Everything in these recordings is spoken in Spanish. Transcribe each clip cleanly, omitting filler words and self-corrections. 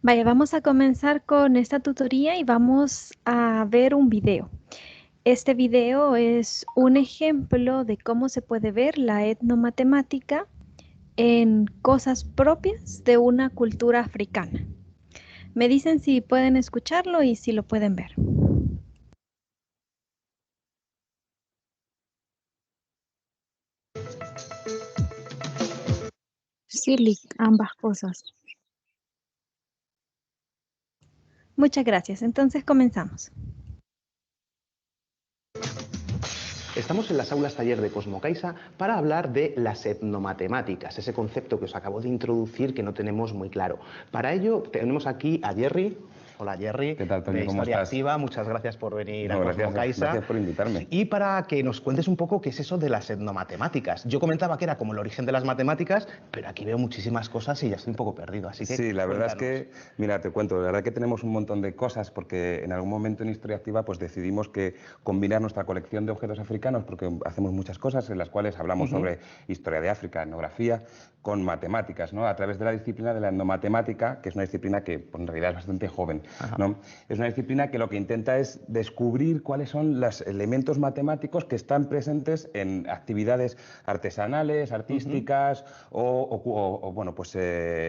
Vaya, vamos a comenzar con esta tutoría y vamos a ver un video. Este video es un ejemplo de cómo se puede ver la etnomatemática en cosas propias de una cultura africana. Me dicen si pueden escucharlo y si lo pueden ver. Sí, Lick, ambas cosas. Muchas gracias. Entonces comenzamos. Estamos en las aulas taller de Cosmocaixa para hablar de las etnomatemáticas, ese concepto que os acabo de introducir que no tenemos muy claro. Para ello tenemos aquí a Jerry. Hola Jerry, ¿Qué tal, Tony? de ¿Cómo Historia estás? Activa. Muchas gracias por venir No, a Cosmocaixa. gracias por invitarme. Y para que nos cuentes un poco qué es eso de las etnomatemáticas. Yo comentaba que era como el origen de las matemáticas, pero aquí veo muchísimas cosas y ya estoy un poco perdido. Así que Sí, la verdad cuéntanos. es que, mira, te cuento, la verdad que tenemos un montón de cosas porque en algún momento en Historia Activa pues decidimos que combinar nuestra colección de objetos africanos, porque hacemos muchas cosas en las cuales hablamos sobre historia de África, etnografía, con matemáticas, ¿no? A través de la disciplina de la etnomatemática, que es una disciplina que pues, en realidad es bastante joven, ¿no? Es una disciplina que lo que intenta es descubrir cuáles son los elementos matemáticos que están presentes en actividades artesanales, artísticas bueno, pues,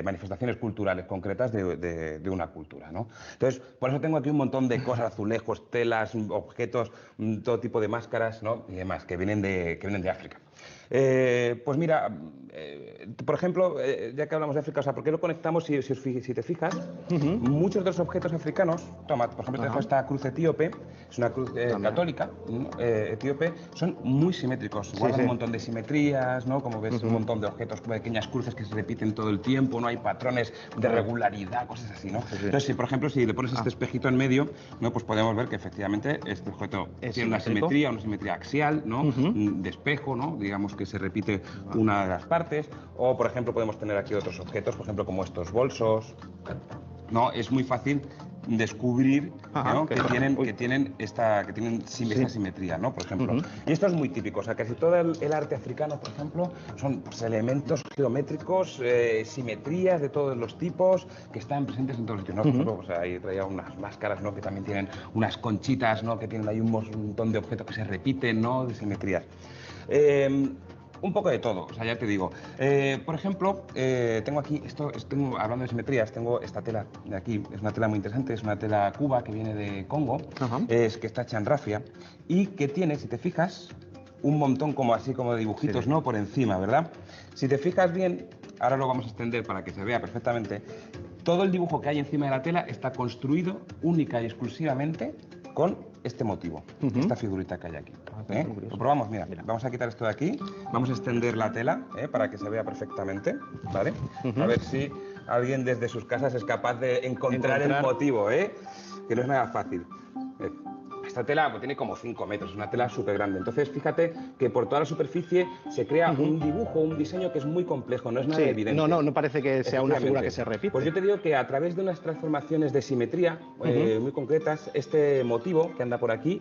manifestaciones culturales concretas de una cultura, ¿no? Entonces, por eso tengo aquí un montón de cosas, azulejos, telas, objetos, todo tipo de máscaras, ¿no? Y demás, que vienen de África. Pues mira, por ejemplo, ya que hablamos de África, o sea, ¿por qué lo conectamos? Si te fijas, muchos de los objetos africanos, toma, por ejemplo, te dejo esta cruz etíope, es una cruz católica, etíope, son muy simétricos, guardan un montón de simetrías, ¿no? Como ves, un montón de objetos, como pequeñas cruces que se repiten todo el tiempo, no hay patrones de regularidad, cosas así, ¿no? Entonces, si, por ejemplo, si le pones este espejito en medio, ¿no? Pues podemos ver que efectivamente este objeto tiene una simetría axial, ¿no? De espejo, ¿no? Digamos que se repite una de las partes, o por ejemplo podemos tener aquí otros objetos, por ejemplo como estos bolsos, ¿no? Es muy fácil descubrir, ¿no? que tienen esta simetría, ¿no? Por ejemplo. Y esto es muy típico, o sea, casi todo el arte africano, por ejemplo, son pues, elementos geométricos, simetrías de todos los tipos que están presentes en todos los sitios, ¿no? Por ejemplo, pues, ahí traía unas máscaras, ¿no? Que también tienen unas conchitas, ¿no? Que tienen ahí un montón de objetos que se repiten, ¿no? De simetrías. Un poco de todo, o sea, ya te digo. Por ejemplo, tengo aquí, hablando de simetrías, tengo esta tela de aquí, es una tela muy interesante, es una tela cuba que viene de Congo, que está hecha en rafia y que tiene, si te fijas, un montón como así como de dibujitos, ¿no? Por encima, ¿verdad? Si te fijas bien, ahora lo vamos a extender para que se vea perfectamente, todo el dibujo que hay encima de la tela está construido única y exclusivamente con este motivo, esta figurita que hay aquí. Lo probamos, mira, vamos a quitar esto de aquí, vamos a extender la tela para que se vea perfectamente, ¿vale? A ver si alguien desde sus casas es capaz de encontrar el motivo, que no es nada fácil. Esta tela pues, tiene como 5 metros, es una tela súper grande. Entonces, fíjate que por toda la superficie se crea un dibujo, un diseño que es muy complejo, no es nada evidente. No parece que sea una figura que se repite. Pues yo te digo que a través de unas transformaciones de simetría muy concretas, este motivo que anda por aquí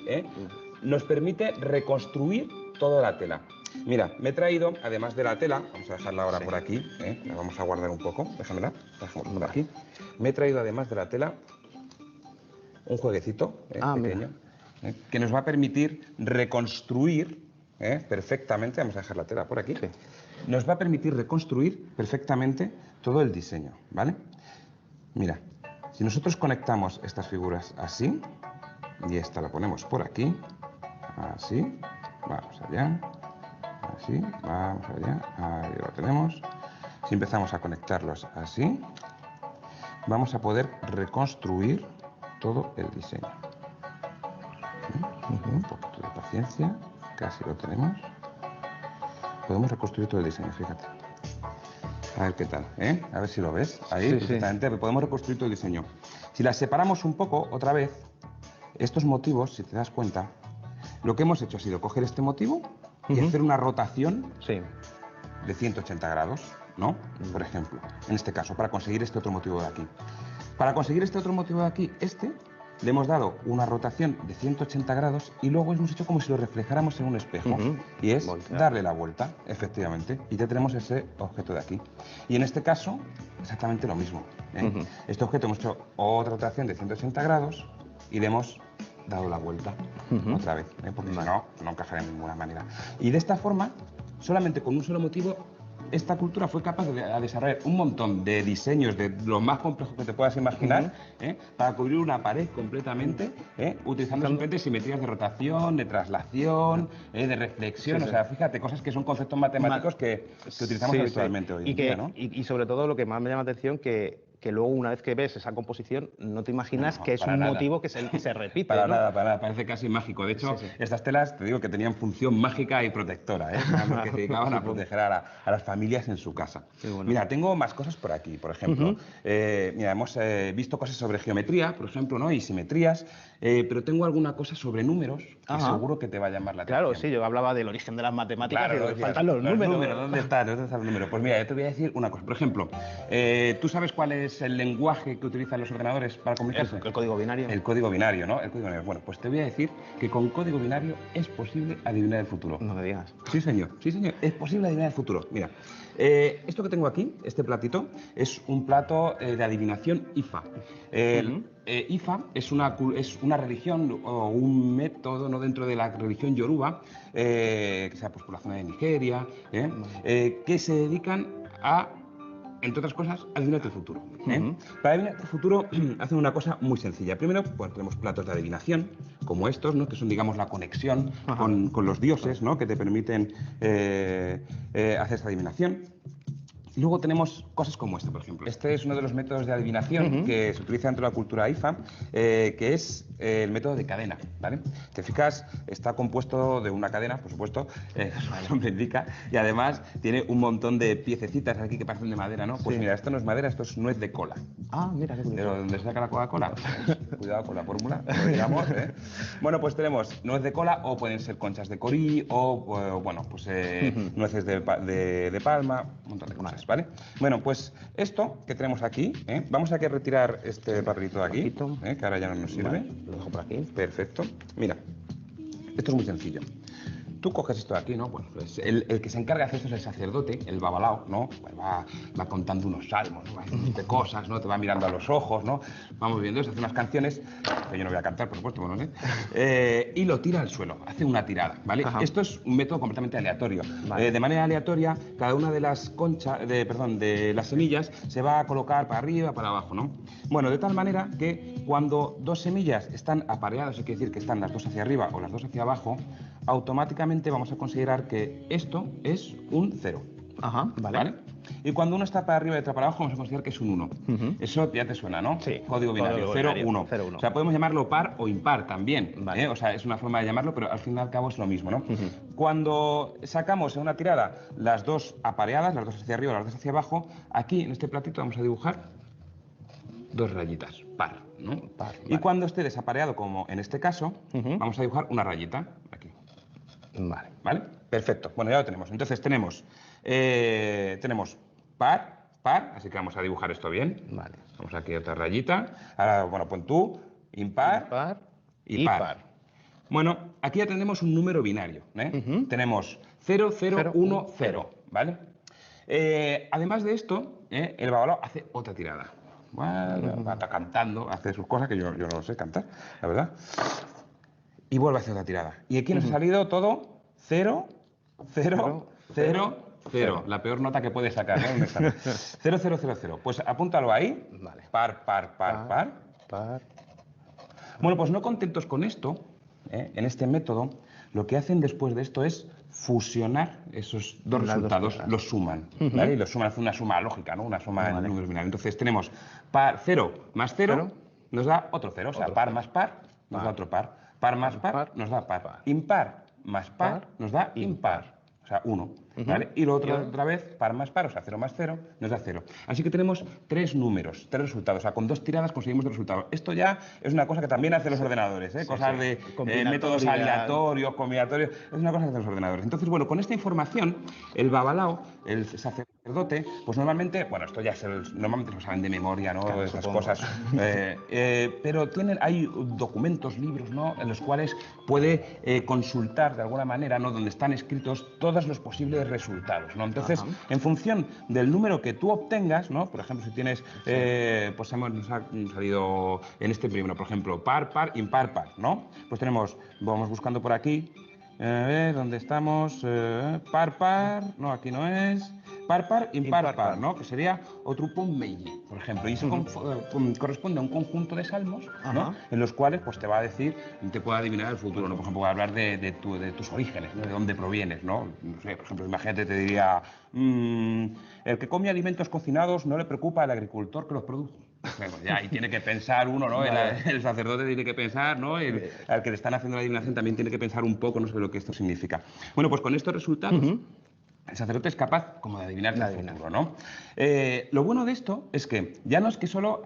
nos permite reconstruir toda la tela. Mira, me he traído, además de la tela, vamos a dejarla ahora por aquí, la vamos a guardar un poco, déjamela, por aquí. Me he traído, además de la tela, un jueguecito pequeño que nos va a permitir reconstruir perfectamente, vamos a dejar la tela por aquí, nos va a permitir reconstruir perfectamente todo el diseño, ¿vale? Mira, si nosotros conectamos estas figuras así, y esta la ponemos por aquí, así, vamos allá, así, vamos allá, ahí lo tenemos. Si empezamos a conectarlos así, vamos a poder reconstruir todo el diseño. Un poquito de paciencia, casi lo tenemos. Podemos reconstruir todo el diseño, fíjate. A ver qué tal, A ver si lo ves. Ahí, perfectamente, podemos reconstruir todo el diseño. Si las separamos un poco, otra vez, estos motivos, si te das cuenta, lo que hemos hecho ha sido coger este motivo y hacer una rotación de 180 grados, ¿no? Por ejemplo, en este caso, para conseguir este otro motivo de aquí. Para conseguir este otro motivo de aquí, le hemos dado una rotación de 180 grados y luego hemos hecho como si lo reflejáramos en un espejo. Y es darle la vuelta, efectivamente, y ya tenemos ese objeto de aquí. Y en este caso, exactamente lo mismo. Este objeto hemos hecho otra rotación de 180 grados y le hemos dado la vuelta otra vez, porque si no, no encajaría de ninguna manera. Y de esta forma, solamente con un solo motivo, esta cultura fue capaz de desarrollar un montón de diseños de lo más complejos que te puedas imaginar para cubrir una pared completamente, utilizando simplemente simetrías de rotación, de traslación, de reflexión. O sea, fíjate, cosas que son conceptos matemáticos que utilizamos habitualmente hoy en día, ¿no? Y sobre todo lo que más me llama la atención que luego una vez que ves esa composición no te imaginas que es un motivo que se repite. Para nada, parece casi mágico. De hecho, estas telas, te digo que tenían función mágica y protectora, porque se dedicaban a proteger a las familias en su casa. Bueno. Mira, tengo más cosas por aquí, por ejemplo. Mira, hemos visto cosas sobre geometría, por ejemplo, ¿no? Y simetrías, pero tengo alguna cosa sobre números que seguro que te va a llamar la atención. Claro, sí, yo hablaba del origen de las matemáticas, pero faltan los números. ¿Dónde está el número? Pues mira, yo te voy a decir una cosa. Por ejemplo, ¿tú sabes cuál es el lenguaje que utilizan los ordenadores para comunicarse? El código binario. El código binario, ¿no? El código binario. Bueno, pues te voy a decir que con código binario es posible adivinar el futuro. No me digas. Sí, señor, es posible adivinar el futuro. Mira, esto que tengo aquí, este platito, es un plato de adivinación IFA. IFA es una religión o un método, ¿no?, dentro de la religión yoruba, que sea pues, por la zona de Nigeria, que se dedican a, entre otras cosas, adivinar el futuro. Para adivinar el futuro hacen una cosa muy sencilla. Primero, pues, tenemos platos de adivinación, como estos, ¿no?, que son, digamos, la conexión con los dioses, ¿no?, que te permiten hacer esa adivinación. Y luego tenemos cosas como esta, por ejemplo. Este es uno de los métodos de adivinación que se utiliza dentro de la cultura IFA, que es el método de cadena, ¿vale? Te fijas, está compuesto de una cadena, por supuesto, su nombre indica, y además tiene un montón de piececitas aquí que parecen de madera, ¿no? Pues mira, esto no es madera, esto es nuez de cola. Ah, mira, qué curioso. ¿De dónde se saca la Coca-Cola? Cuidado con la fórmula, lo digamos, Bueno, pues tenemos nuez de cola, o pueden ser conchas de corí, o bueno, pues nueces de palma, un montón de cosas, ¿vale? Bueno, pues esto que tenemos aquí, vamos a retirar este papelito de aquí, que ahora ya no nos sirve. Vale, lo dejo por aquí. Perfecto. Mira, esto es muy sencillo. Tú coges esto de aquí, ¿no? Bueno, pues el que se encarga de hacer esto es el sacerdote, el babalao, ¿no? Pues va contando unos salmos, ¿no? Va diciendo cosas, ¿no? Te va mirando a los ojos, ¿no? Vamos viendo, se hace unas canciones, que yo no voy a cantar, por supuesto, bueno, y lo tira al suelo, hace una tirada, ¿vale? Esto es un método completamente aleatorio. De manera aleatoria, cada una de las de las semillas se va a colocar para arriba, para abajo, ¿no? Bueno, de tal manera que cuando dos semillas están apareadas, eso quiere decir que están las dos hacia arriba o las dos hacia abajo, automáticamente vamos a considerar que esto es un 0. ¿Vale? Y cuando uno está para arriba y otra para abajo, vamos a considerar que es un 1. Eso ya te suena, ¿no? Sí. Código binario, 0, 1. O sea, podemos llamarlo par o impar también. O sea, es una forma de llamarlo, pero al fin y al cabo es lo mismo, ¿no? Cuando sacamos en una tirada las dos apareadas, las dos hacia arriba, las dos hacia abajo, aquí en este platito vamos a dibujar dos rayitas, par, ¿no? Par, y cuando esté desapareado, como en este caso, vamos a dibujar una rayita aquí. Vale. Perfecto. Bueno, ya lo tenemos. Entonces tenemos par, así que vamos a dibujar esto bien. Vale. Vamos aquí otra rayita. Ahora, bueno, pon tú, impar y par. Bueno, aquí ya tenemos un número binario, Tenemos 0, 0, 1, 0, ¿vale? Además de esto, el babalao hace otra tirada. Bueno, va cantando, hace sus cosas, que yo no lo sé cantar, la verdad. Y vuelve a hacer otra tirada. Y aquí nos ha salido todo 0, 0, 0, 0. La peor nota que puedes sacar, ¿no? 0, 0, 0, 0. Pues apúntalo ahí. Vale. Par. Bueno, pues no contentos con esto, en este método, lo que hacen después de esto es fusionar esos dos resultados, los suman, ¿vale? Y los suman, hacen una suma lógica, ¿no? Una suma en números binarios. Entonces tenemos par 0 más 0 nos da otro 0, o sea, par más par nos da otro par. Par más par nos da par. Impar más par nos da impar, o sea, 1. ¿Vale? Y lo otro, otra vez, par más par, o sea, 0 más 0, nos da 0. Así que tenemos 3 números, 3 resultados. O sea, con 2 tiradas conseguimos 2 resultados. Esto ya es una cosa que también hacen los ordenadores, cosas de métodos combinatorios. Es una cosa que hacen los ordenadores. Entonces, bueno, con esta información, el babalao, el sacerdote, sacerdote, pues normalmente, bueno, esto ya normalmente lo saben de memoria, ¿no? Claro, Esas supongo. cosas. Pero hay documentos, libros, ¿no? En los cuales puede consultar de alguna manera, ¿no? Donde están escritos todos los posibles resultados, ¿no? Entonces, Ajá. en función del número que tú obtengas, ¿no? Por ejemplo, si tienes, pues nos ha salido en este primero, por ejemplo, par, par, impar, par, ¿no? Pues vamos buscando por aquí. A ver, ¿dónde estamos? Par, par, no, aquí no es. Par, par, impar, par, ¿no? Que sería Otrupum Meiji, por ejemplo. Y eso corresponde a un conjunto de salmos, ¿no? Ajá. En los cuales pues, te va a decir, te puede adivinar el futuro, ¿no? Por ejemplo, va a hablar de tus orígenes, ¿no? De dónde provienes, ¿no? No sé, por ejemplo, imagínate, te diría, el que come alimentos cocinados no le preocupa al agricultor que los produjo. Bueno, ya ahí tiene que pensar uno, ¿no? Vale. El sacerdote tiene que pensar, ¿no? Al que le están haciendo la adivinación también tiene que pensar un poco, no sé lo que esto significa. Bueno, pues con estos resultados, el sacerdote es capaz como de adivinarte De el adivinar. futuro, ¿no? Lo bueno de esto es que ya no es que solo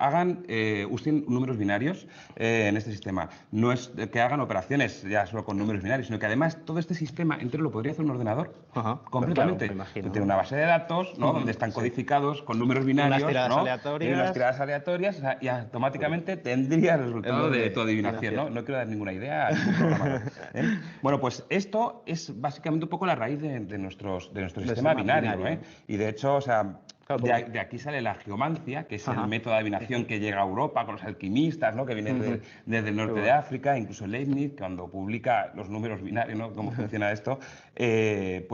usen números binarios en este sistema, no es que hagan operaciones ya solo con números binarios, sino que además todo este sistema entero lo podría hacer un ordenador. Ajá. Completamente. Claro, me imagino, Tiene ¿no? una base de datos, ¿no? Donde están codificados con números binarios, Unas tiradas ¿no? aleatorias. Y unas tiradas aleatorias, o sea, y automáticamente tendría el resultado de tu adivinación, ¿no? adivinación. No quiero dar ninguna idea a ningún programador. Bueno, pues esto es básicamente un poco la raíz de nuestro sistema binario, ¿eh? Y de hecho, o sea, Claro, de aquí sale la geomancia, que es el Ajá. método de adivinación que llega a Europa con los alquimistas, ¿no? Que viene desde el norte de África, incluso Leibniz, cuando publica los números binarios, ¿no? Cómo funciona esto, lo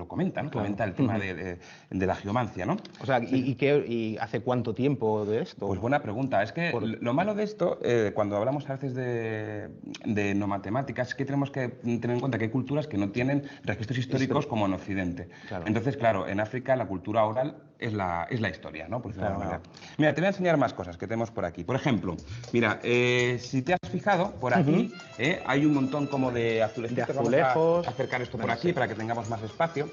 comenta, ¿no? Claro. Comenta el tema de la geomancia, ¿no? O sea, ¿y hace cuánto tiempo de esto? Pues buena pregunta. Es que lo malo de esto, cuando hablamos a veces de no matemáticas, es que tenemos que tener en cuenta que hay culturas que no tienen registros históricos como en Occidente. Claro. Entonces, claro, en África la cultura oral es la historia, ¿no? Por decirlo de alguna Claro. manera. Mira, te voy a enseñar más cosas que tenemos por aquí. Por ejemplo, mira, si te has fijado, por aquí hay un montón como de azulejitos. De azulejos. Vamos a acercar esto por Venga, aquí sí. para que tengamos más espacio.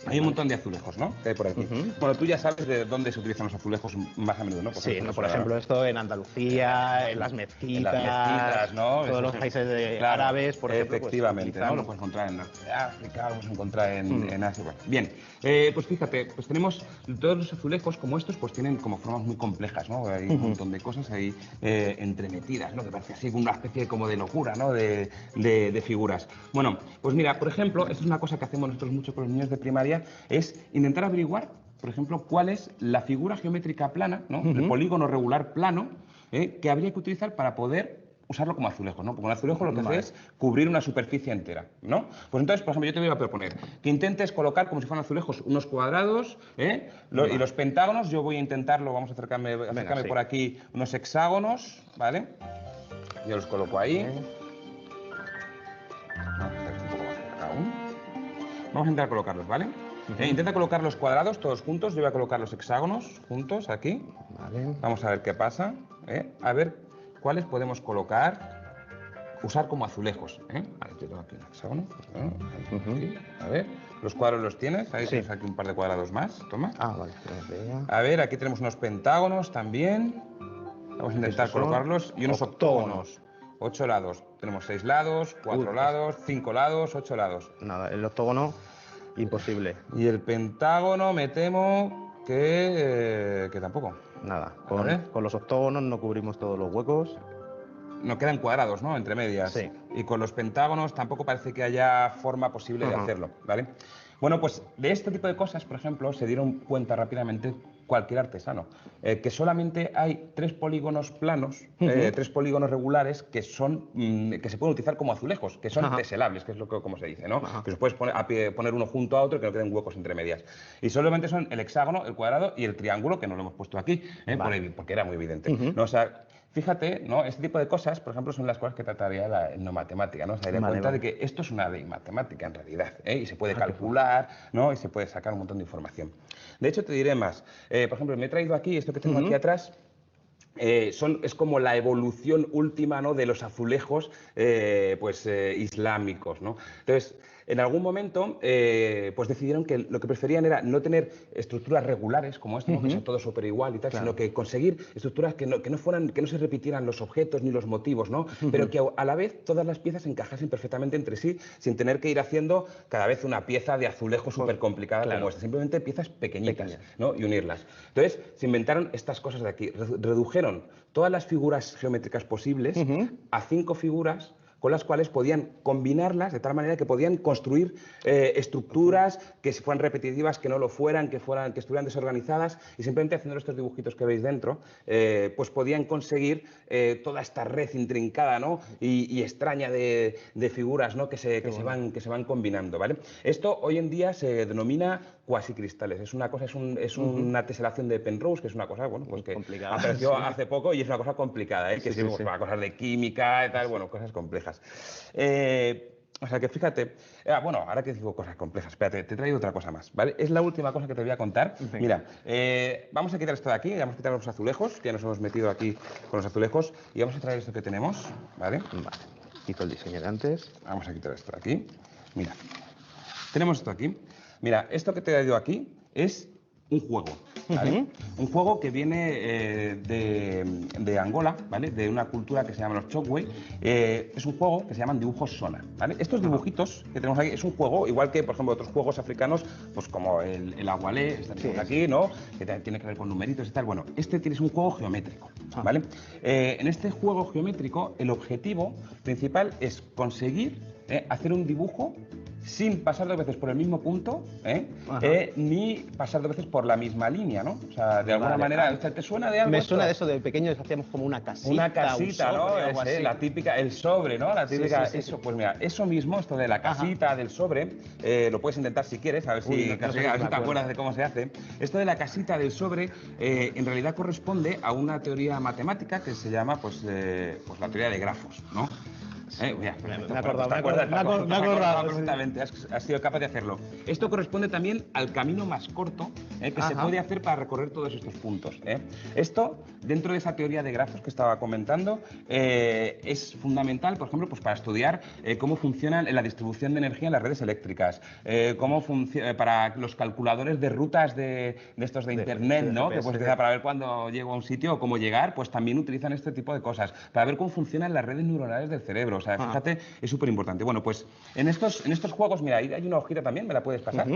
Hay un montón de azulejos, ¿no? Que hay por aquí. Bueno, tú ya sabes de dónde se utilizan los azulejos más a menudo, ¿no? Sí, no, por ejemplo, esto en Andalucía, en las mezquitas, ¿no? todos los países árabes, por ejemplo. Efectivamente, pues, ¿no? Lo puedes encontrar en el norte de África, lo puedes encontrar en Asia. Bueno, bien, pues fíjate, pues tenemos todos los azulejos como estos, pues tienen como formas muy complejas, ¿no? Hay un montón de cosas ahí entremetidas, ¿no? Que parece así una especie como de locura, ¿no? De figuras. Bueno, pues mira, por ejemplo, esto es una cosa que hacemos nosotros mucho con los niños de primaria, es intentar averiguar, por ejemplo, cuál es la figura geométrica plana, ¿no? El polígono regular plano, que habría que utilizar para poder usarlo como azulejo, ¿no? Porque un azulejo lo que hace es cubrir una superficie entera, ¿no? Pues entonces, por ejemplo, yo te voy a proponer que intentes colocar como si fueran azulejos unos cuadrados, y los pentágonos, yo voy a intentarlo, vamos a acercarme sí. por aquí, unos hexágonos, ¿vale? Yo los coloco ahí. No, un poco más cerca aún. Vamos a intentar colocarlos, ¿vale? Intenta colocar los cuadrados todos juntos. Yo voy a colocar los hexágonos juntos aquí. Vale. Vamos a ver qué pasa. A ver cuáles podemos colocar, usar como azulejos. Vale, yo tengo aquí un hexágono. Aquí. A ver, los cuadros los tienes. Ahí tienes aquí un par de cuadrados más. Toma. Ah, vale. Venga. A ver, aquí tenemos unos pentágonos también. Vamos a intentar Estos son colocarlos. Y unos octógonos. 8 lados. Tenemos 6 lados, 4 lados, 5 lados, 8 lados. Nada, el octógono, imposible. Y el pentágono me temo que tampoco. Nada, ver. con los octógonos no cubrimos todos los huecos. No quedan cuadrados, ¿no? Entre medias. Sí. Y con los pentágonos tampoco parece que haya forma posible de hacerlo, ¿vale? Bueno, pues de este tipo de cosas, por ejemplo, se dieron cuenta rápidamente cualquier artesano, que solamente hay 3 polígonos planos, 3 polígonos regulares que son que se pueden utilizar como azulejos, que son teselables, que es lo que como se dice, ¿no? Que se puedes poner uno junto a otro y que no queden huecos entre medias. Y solamente son el hexágono, el cuadrado y el triángulo, que no lo hemos puesto aquí, porque era muy evidente. ¿No? O sea, fíjate, ¿no? Este tipo de cosas, por ejemplo, son las cosas que trataría la no matemática, ¿no? O sea, dar cuenta de que esto es una ley matemática en realidad, y se puede calcular, ¿no? Y se puede sacar un montón de información. De hecho, te diré más. Por ejemplo, me he traído aquí, esto que tengo aquí atrás, es como la evolución última, ¿no? De los azulejos islámicos, ¿no? Entonces, En algún momento, pues decidieron que lo que preferían era no tener estructuras regulares como esta, ¿no? Que sea todo súper igual y tal, sino que conseguir estructuras que no se repitieran los objetos ni los motivos, ¿no? Pero que a la vez todas las piezas encajasen perfectamente entre sí, sin tener que ir haciendo cada vez una pieza de azulejo súper complicada como esta. Simplemente piezas pequeñitas, ¿no? Y unirlas. Entonces, se inventaron estas cosas de aquí. Redujeron todas las figuras geométricas posibles a 5 figuras con las cuales podían combinarlas de tal manera que podían construir estructuras que fueran repetitivas, que no lo fueran, que estuvieran desorganizadas, y simplemente haciendo estos dibujitos que veis dentro, pues podían conseguir toda esta red intrincada, ¿no? y extraña de figuras, ¿no? que se van combinando, ¿vale? Esto hoy en día se denomina cuasicristales. Es una teselación de Penrose, que es una cosa, bueno, pues que apareció hace poco y es una cosa complicada, que es para cosas de química y tal, bueno, cosas complejas. O sea que fíjate, bueno, ahora que digo cosas complejas, espérate, te he traído otra cosa más, ¿vale? Es la última cosa que te voy a contar. Mira, vamos a quitar esto de aquí, vamos a quitar los azulejos, que ya nos hemos metido aquí con los azulejos, y vamos a traer esto que tenemos, ¿vale? Vale, quito el diseño de antes. Vamos a quitar esto de aquí. Mira, tenemos esto aquí. Mira, esto que te he traído aquí es un juego, ¿vale? Un juego que viene de Angola, ¿vale? De una cultura que se llama los Chokwe. Es un juego que se llaman dibujos Sona, ¿vale? Estos dibujitos que tenemos aquí es un juego, igual que, por ejemplo, otros juegos africanos, pues como el agualé, este que tenemos aquí, ¿no? Que tiene que ver con numeritos y tal. Bueno, este es un juego geométrico, ¿vale? En este juego geométrico, el objetivo principal es conseguir hacer un dibujo sin pasar 2 veces por el mismo punto, ni pasar 2 veces por la misma línea, ¿no? O sea, de alguna manera, ¿te suena de algo? Me suena de eso, de pequeños hacíamos como una casita. Una casita, ¿no? La típica, el sobre, ¿no? La típica, sí. Pues mira, eso mismo, esto de la casita, del sobre, lo puedes intentar si quieres, a ver si te acuerdas de cómo se hace. Esto de la casita del sobre, en realidad corresponde a una teoría matemática que se llama, pues la teoría de grafos, ¿no? Me he acordado perfectamente, has sido capaz de hacerlo. Esto corresponde también al camino más corto que se puede hacer para recorrer todos estos puntos. Esto, dentro de esa teoría de grafos que estaba comentando, es fundamental, por ejemplo, pues para estudiar cómo funciona la distribución de energía en las redes eléctricas, cómo funciona para los calculadores de rutas de estos de Internet, ¿no? Que puedes utilizar para ver cuándo llego a un sitio o cómo llegar, pues también utilizan este tipo de cosas, para ver cómo funcionan las redes neuronales del cerebro. O sea, fíjate, es súper importante. Bueno, pues en estos juegos, mira, ahí hay una hojita también, ¿me la puedes pasar?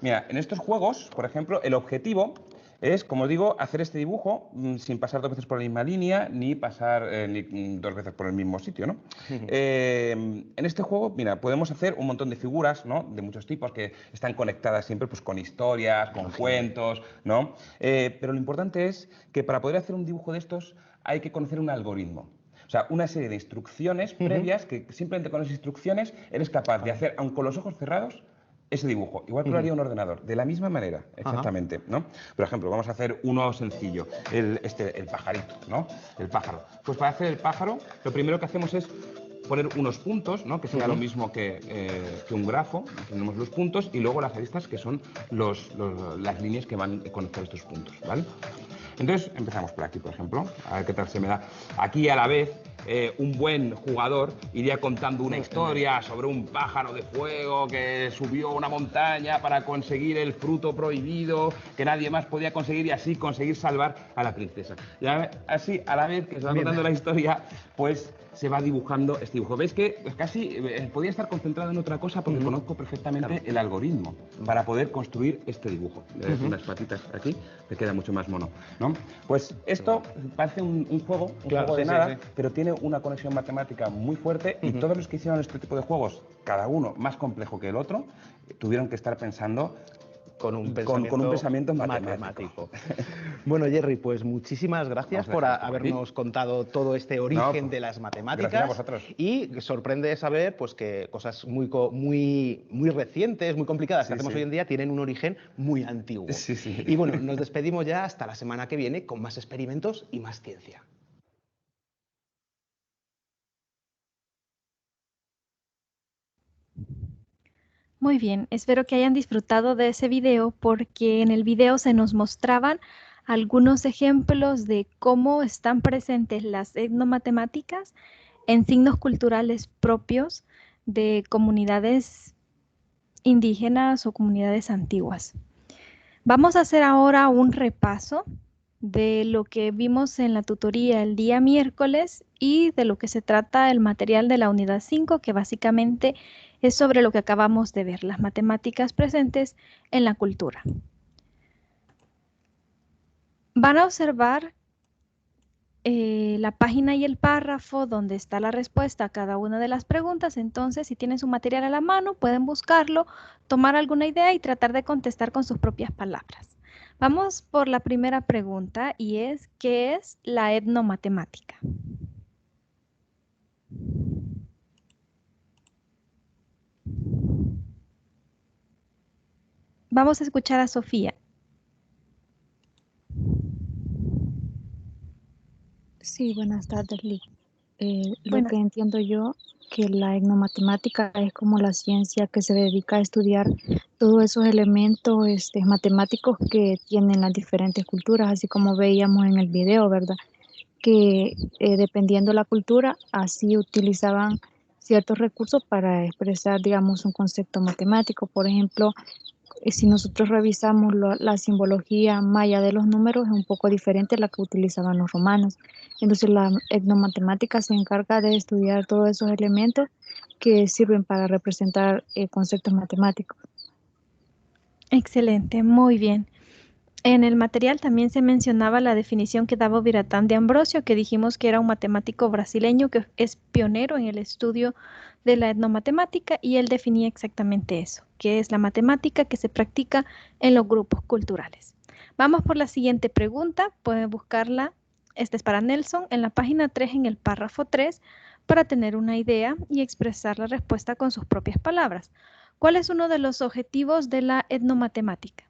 Mira, en estos juegos, por ejemplo, el objetivo es, como digo, hacer este dibujo sin pasar 2 veces por la misma línea, ni pasar ni 2 veces por el mismo sitio, ¿no? En este juego, mira, podemos hacer un montón de figuras, ¿no? De muchos tipos que están conectadas siempre pues, con historias, con cuentos, ¿no? Pero lo importante es que para poder hacer un dibujo de estos hay que conocer un algoritmo. O sea, una serie de instrucciones previas que simplemente con esas instrucciones eres capaz de hacer, aun con los ojos cerrados, ese dibujo. Igual que lo haría un ordenador, de la misma manera, exactamente, ¿no? Por ejemplo, vamos a hacer uno sencillo, el pajarito, ¿no? El pájaro. Pues para hacer el pájaro, lo primero que hacemos es poner unos puntos, ¿no? Que sea lo mismo que un grafo, tenemos los puntos, y luego las aristas, que son las líneas que van a conectar estos puntos, ¿vale? Entonces, empezamos por aquí, por ejemplo, a ver qué tal se me da. Aquí, a la vez, un buen jugador iría contando una historia sobre un pájaro de fuego que subió una montaña para conseguir el fruto prohibido que nadie más podía conseguir y así conseguir salvar a la princesa. Y así, a la vez que se va contando la historia, pues se va dibujando este dibujo. ¿Veis que casi podía estar concentrado en otra cosa porque conozco perfectamente el algoritmo para poder construir este dibujo? Unas patitas aquí, que queda mucho más mono, ¿no? Pues esto parece un juego de nada, pero tiene una conexión matemática muy fuerte y todos los que hicieron este tipo de juegos, cada uno más complejo que el otro, tuvieron que estar pensando con un pensamiento matemático. Bueno, Jerry, pues muchísimas gracias por habernos contado todo este origen de las matemáticas. Gracias a vosotros. Y sorprende saber pues, que cosas muy recientes, muy complicadas que hacemos hoy en día tienen un origen muy antiguo. Y bueno, nos despedimos ya hasta la semana que viene con más experimentos y más ciencia. Muy bien, espero que hayan disfrutado de ese video porque en el video se nos mostraban algunos ejemplos de cómo están presentes las etnomatemáticas en signos culturales propios de comunidades indígenas o comunidades antiguas. Vamos a hacer ahora un repaso de lo que vimos en la tutoría el día miércoles y de lo que se trata el material de la unidad 5, que básicamente es sobre lo que acabamos de ver, las matemáticas presentes en la cultura. Van a observar la página y el párrafo donde está la respuesta a cada una de las preguntas. Entonces, si tienen su material a la mano, pueden buscarlo, tomar alguna idea y tratar de contestar con sus propias palabras. Vamos por la primera pregunta y es, ¿qué es la etnomatemática? Vamos a escuchar a Sofía. Sí, buenas tardes, Lick. Lo Buenas. que entiendo yo, que la etnomatemática es como la ciencia que se dedica a estudiar todos esos elementos matemáticos que tienen las diferentes culturas, así como veíamos en el video, ¿verdad? Que dependiendo la cultura, así utilizaban ciertos recursos para expresar, digamos, un concepto matemático. Por ejemplo, si nosotros revisamos la simbología maya de los números, es un poco diferente a la que utilizaban los romanos. Entonces, la etnomatemática se encarga de estudiar todos esos elementos que sirven para representar conceptos matemáticos. Excelente, muy bien. En el material también se mencionaba la definición que daba Viratán de Ambrosio, que dijimos que era un matemático brasileño que es pionero en el estudio de la etnomatemática, y él definía exactamente eso, que es la matemática que se practica en los grupos culturales. Vamos por la siguiente pregunta, pueden buscarla, esta es para Nelson, en la página 3 en el párrafo 3, para tener una idea y expresar la respuesta con sus propias palabras. ¿Cuál es uno de los objetivos de la etnomatemática?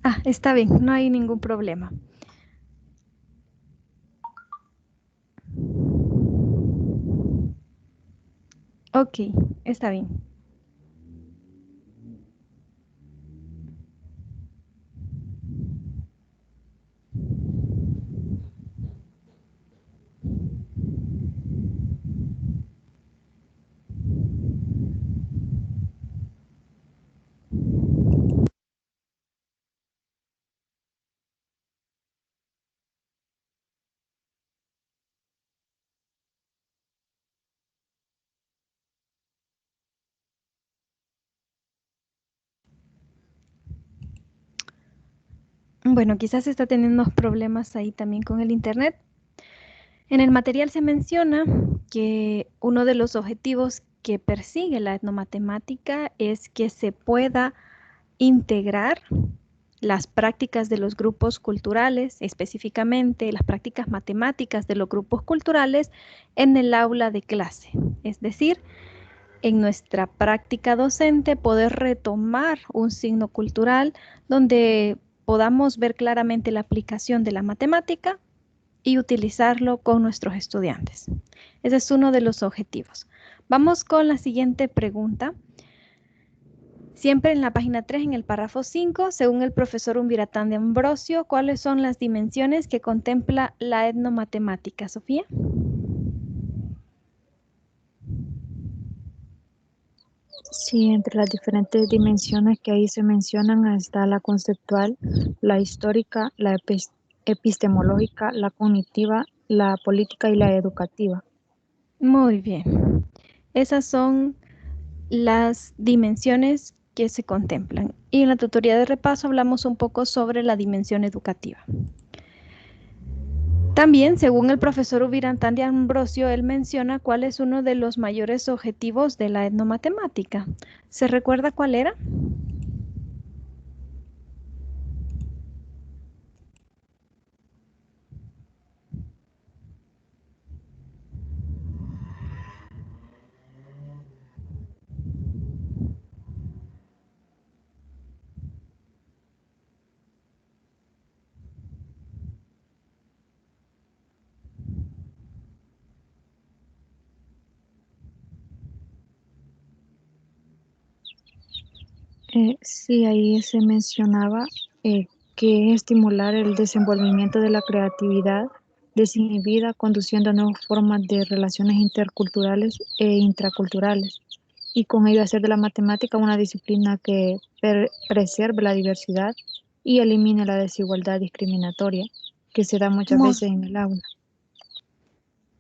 Ah, está bien, no hay ningún problema. Ok, está bien. Bueno, quizás está teniendo unos problemas ahí también con el internet. En el material se menciona que uno de los objetivos que persigue la etnomatemática es que se pueda integrar las prácticas de los grupos culturales, específicamente las prácticas matemáticas de los grupos culturales, en el aula de clase. Es decir, en nuestra práctica docente poder retomar un signo cultural donde podamos ver claramente la aplicación de la matemática y utilizarlo con nuestros estudiantes. Ese es uno de los objetivos. Vamos con la siguiente pregunta. Siempre en la página 3, en el párrafo 5, según el profesor Umbiratán de Ambrosio, ¿cuáles son las dimensiones que contempla la etnomatemática? Sofía. Sí, entre las diferentes dimensiones que ahí se mencionan está la conceptual, la histórica, la epistemológica, la cognitiva, la política y la educativa. Muy bien. Esas son las dimensiones que se contemplan. Y en la tutoría de repaso hablamos un poco sobre la dimensión educativa. También, según el profesor Ubirantán de Ambrosio, él menciona cuál es uno de los mayores objetivos de la etnomatemática. ¿Se recuerda cuál era? Sí, ahí se mencionaba que es estimular el desenvolvimiento de la creatividad desinhibida, conduciendo a nuevas formas de relaciones interculturales e intraculturales, y con ello hacer de la matemática una disciplina que preserve la diversidad y elimine la desigualdad discriminatoria que se da muchas Muy veces en el aula.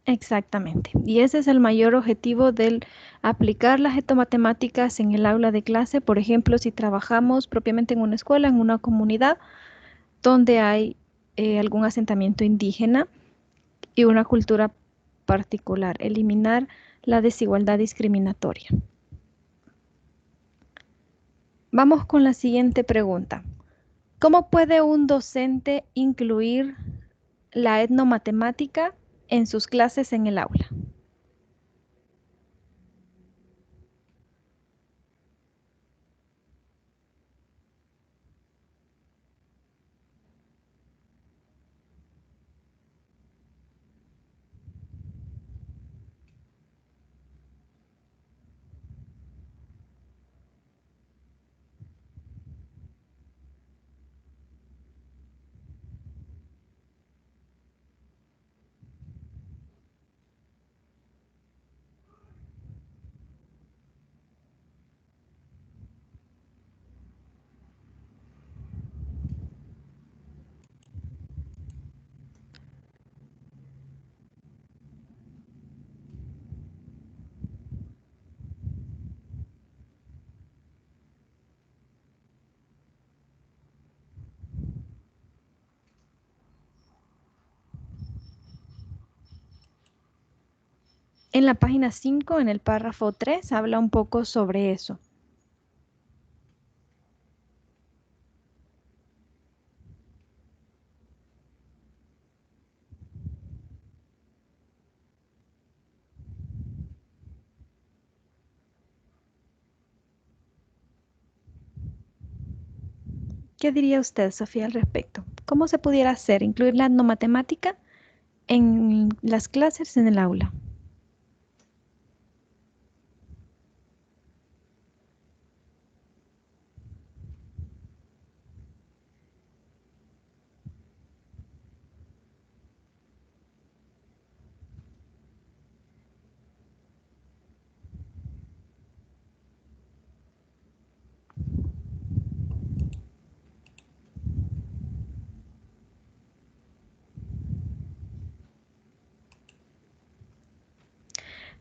Exactamente. Y ese es el mayor objetivo del aplicar las etnomatemáticas en el aula de clase. Por ejemplo, si trabajamos propiamente en una escuela, en una comunidad donde hay algún asentamiento indígena y una cultura particular, eliminar la desigualdad discriminatoria. Vamos con la siguiente pregunta. ¿Cómo puede un docente incluir la etnomatemática en sus clases en el aula? En la página 5, en el párrafo 3, habla un poco sobre eso. ¿Qué diría usted, Sofía, al respecto? ¿Cómo se pudiera hacer, incluir la etnomatemática en las clases en el aula?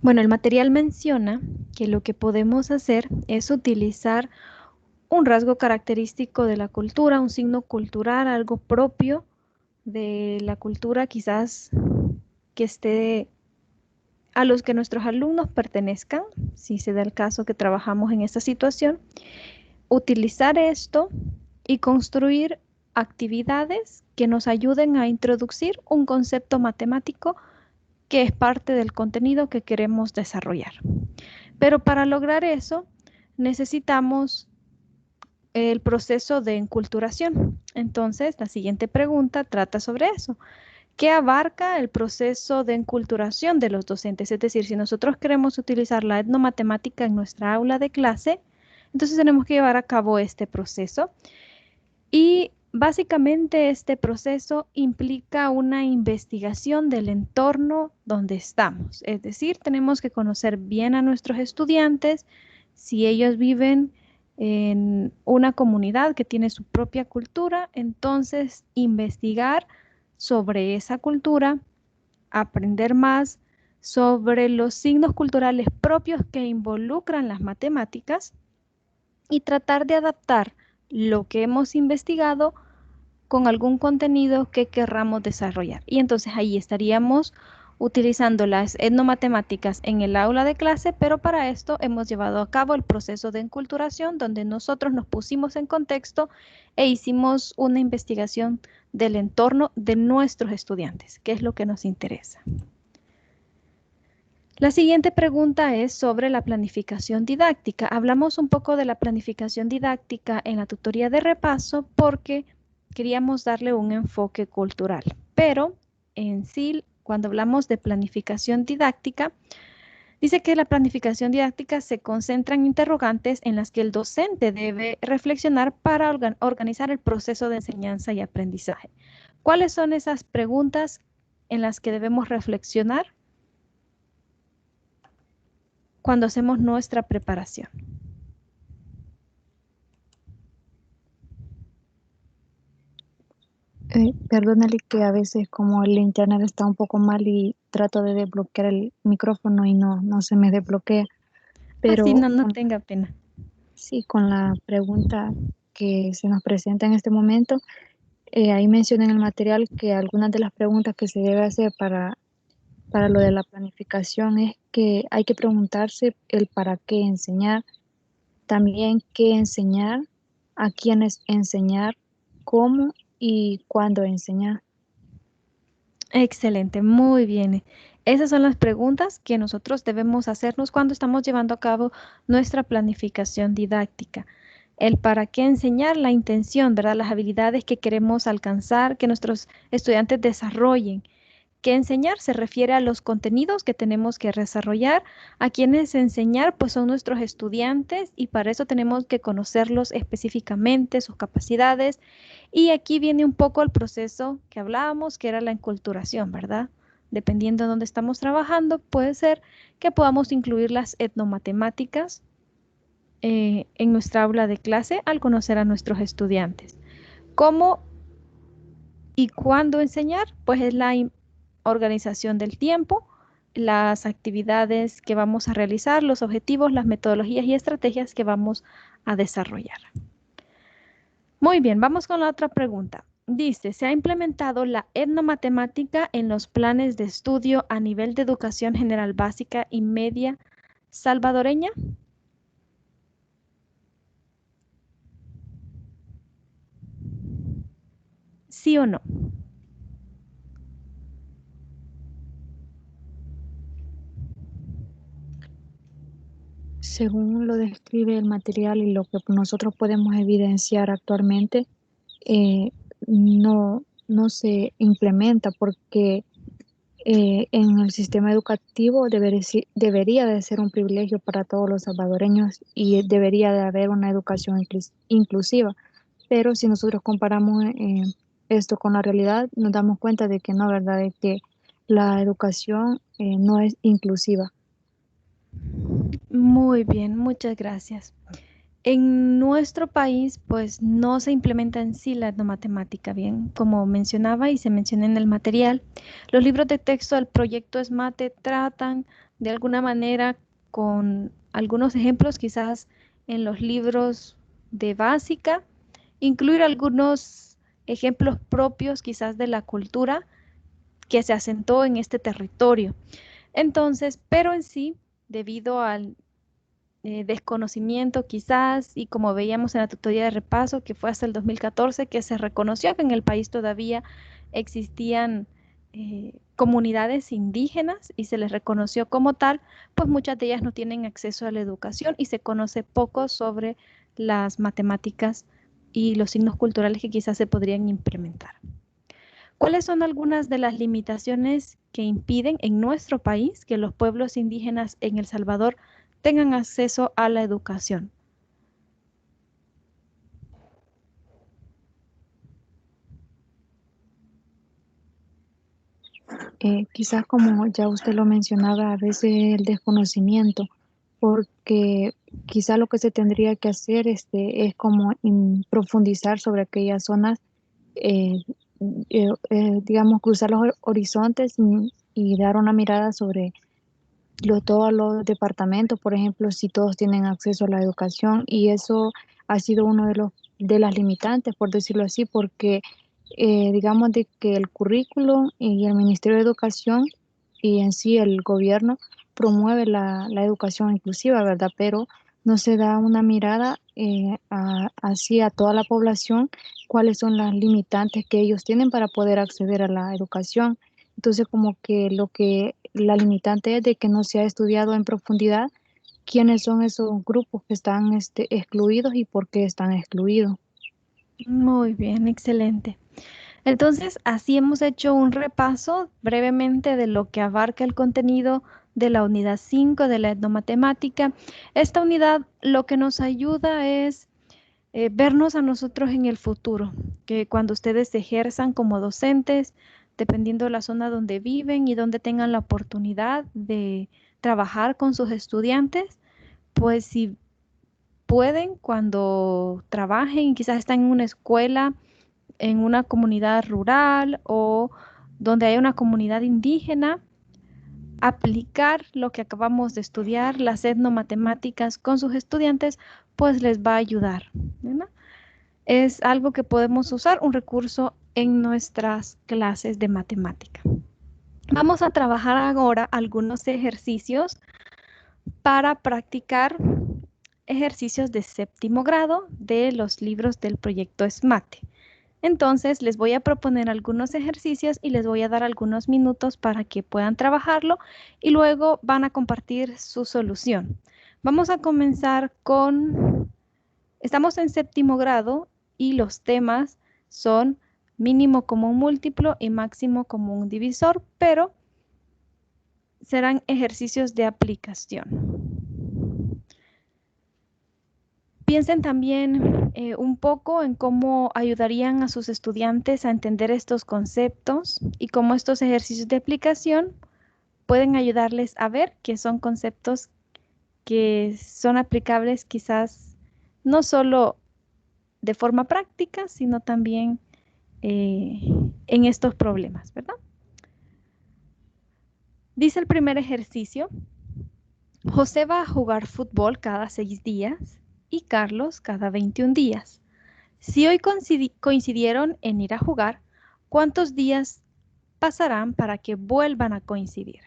Bueno, el material menciona que lo que podemos hacer es utilizar un rasgo característico de la cultura, un signo cultural, algo propio de la cultura quizás que esté a los que nuestros alumnos pertenezcan, si se da el caso que trabajamos en esta situación, utilizar esto y construir actividades que nos ayuden a introducir un concepto matemático que es parte del contenido que queremos desarrollar. Pero para lograr eso necesitamos el proceso de enculturación. Entonces, la siguiente pregunta trata sobre eso. ¿Qué abarca el proceso de enculturación de los docentes? Es decir, si nosotros queremos utilizar la etnomatemática en nuestra aula de clase, entonces tenemos que llevar a cabo este proceso. Y básicamente este proceso implica una investigación del entorno donde estamos. Es decir, tenemos que conocer bien a nuestros estudiantes, si ellos viven en una comunidad que tiene su propia cultura, entonces investigar sobre esa cultura, aprender más sobre los signos culturales propios que involucran las matemáticas y tratar de adaptar lo que hemos investigado con algún contenido que querramos desarrollar. Y entonces ahí estaríamos utilizando las etnomatemáticas en el aula de clase, pero para esto hemos llevado a cabo el proceso de enculturación, donde nosotros nos pusimos en contexto e hicimos una investigación del entorno de nuestros estudiantes, que es lo que nos interesa. La siguiente pregunta es sobre la planificación didáctica. Hablamos un poco de la planificación didáctica en la tutoría de repaso porque queríamos darle un enfoque cultural, pero en sí, cuando hablamos de planificación didáctica, dice que la planificación didáctica se concentra en interrogantes en las que el docente debe reflexionar para organizar el proceso de enseñanza y aprendizaje. ¿Cuáles son esas preguntas en las que debemos reflexionar cuando hacemos nuestra preparación? Perdónale que a veces como el internet está un poco mal y trato de desbloquear el micrófono y no se me desbloquea. Así Pero no tenga pena. sí, con la pregunta que se nos presenta en este momento, ahí menciona en el material que algunas de las preguntas que se debe hacer para lo de la planificación es que hay que preguntarse el para qué enseñar, también qué enseñar, a quiénes enseñar, cómo y cuándo enseñar. Excelente, muy bien. Esas son las preguntas que nosotros debemos hacernos cuando estamos llevando a cabo nuestra planificación didáctica. El para qué enseñar, la intención, ¿verdad? Las habilidades que queremos alcanzar, que nuestros estudiantes desarrollen. ¿Qué enseñar? Se refiere a los contenidos que tenemos que desarrollar. A quienes enseñar, pues son nuestros estudiantes y para eso tenemos que conocerlos específicamente, sus capacidades. Y aquí viene un poco el proceso que hablábamos, que era la enculturación, ¿verdad? Dependiendo de dónde estamos trabajando, puede ser que podamos incluir las etnomatemáticas en nuestra aula de clase al conocer a nuestros estudiantes. ¿Cómo y cuándo enseñar? Pues es la organización del tiempo, las actividades que vamos a realizar, los objetivos, las metodologías y estrategias que vamos a desarrollar. Muy bien, vamos con la otra pregunta. Dice, ¿se ha implementado la etnomatemática en los planes de estudio a nivel de educación general básica y media salvadoreña? ¿Sí o no? Según lo describe el material y lo que nosotros podemos evidenciar actualmente, eh, no se implementa porque en el sistema educativo debería de ser un privilegio para todos los salvadoreños y debería de haber una educación inclusiva. Pero si nosotros comparamos esto con la realidad, nos damos cuenta de que no, ¿verdad? De que la educación no es inclusiva. Muy bien, muchas gracias. En nuestro país, pues no se implementa en sí la etnomatemática, bien, como mencionaba y se menciona en el material. Los libros de texto del proyecto ESMATE tratan de alguna manera con algunos ejemplos, quizás en los libros de básica, incluir algunos ejemplos propios quizás de la cultura que se asentó en este territorio. Entonces, pero en sí, debido al desconocimiento quizás, y como veíamos en la tutoría de repaso, que fue hasta el 2014 que se reconoció que en el país todavía existían comunidades indígenas y se les reconoció como tal, pues muchas de ellas no tienen acceso a la educación y se conoce poco sobre las matemáticas y los signos culturales que quizás se podrían implementar. ¿Cuáles son algunas de las limitaciones que impiden en nuestro país que los pueblos indígenas en El Salvador tengan acceso a la educación? Quizás como ya usted lo mencionaba, a veces el desconocimiento, porque quizás lo que se tendría que hacer es como profundizar sobre aquellas zonas, eh, digamos, cruzar los horizontes y dar una mirada sobre todos los departamentos, por ejemplo, si todos tienen acceso a la educación, y eso ha sido uno de de las limitantes, por decirlo así, porque digamos de que el currículo y el Ministerio de Educación y en sí el gobierno promueve la educación inclusiva, ¿verdad? Pero no se da una mirada así a toda la población, cuáles son las limitantes que ellos tienen para poder acceder a la educación. Entonces, como que lo que la limitante es de que no se ha estudiado en profundidad quiénes son esos grupos que están excluidos y por qué están excluidos. Muy bien, excelente. Entonces, así hemos hecho un repaso brevemente de lo que abarca el contenido de la unidad 5 de la etnomatemática. Esta unidad lo que nos ayuda es vernos a nosotros en el futuro, que cuando ustedes ejerzan como docentes, dependiendo de la zona donde viven y donde tengan la oportunidad de trabajar con sus estudiantes, pues si pueden, cuando trabajen, quizás están en una escuela, en una comunidad rural o donde hay una comunidad indígena, aplicar lo que acabamos de estudiar, las etnomatemáticas con sus estudiantes, pues les va a ayudar, ¿verdad? Es algo que podemos usar, un recurso en nuestras clases de matemática. Vamos a trabajar ahora algunos ejercicios para practicar ejercicios de séptimo grado de los libros del proyecto SMATE. Entonces, les voy a proponer algunos ejercicios y les voy a dar algunos minutos para que puedan trabajarlo y luego van a compartir su solución. Vamos a comenzar con, estamos en séptimo grado y los temas son mínimo común múltiplo y máximo común divisor, pero serán ejercicios de aplicación. Piensen también un poco en cómo ayudarían a sus estudiantes a entender estos conceptos y cómo estos ejercicios de aplicación pueden ayudarles a ver que son conceptos que son aplicables quizás no solo de forma práctica, sino también eh, en estos problemas, ¿verdad? Dice el primer ejercicio, José va a jugar fútbol cada 6 días y Carlos cada 21 días. Si hoy coincidieron en ir a jugar, ¿cuántos días pasarán para que vuelvan a coincidir?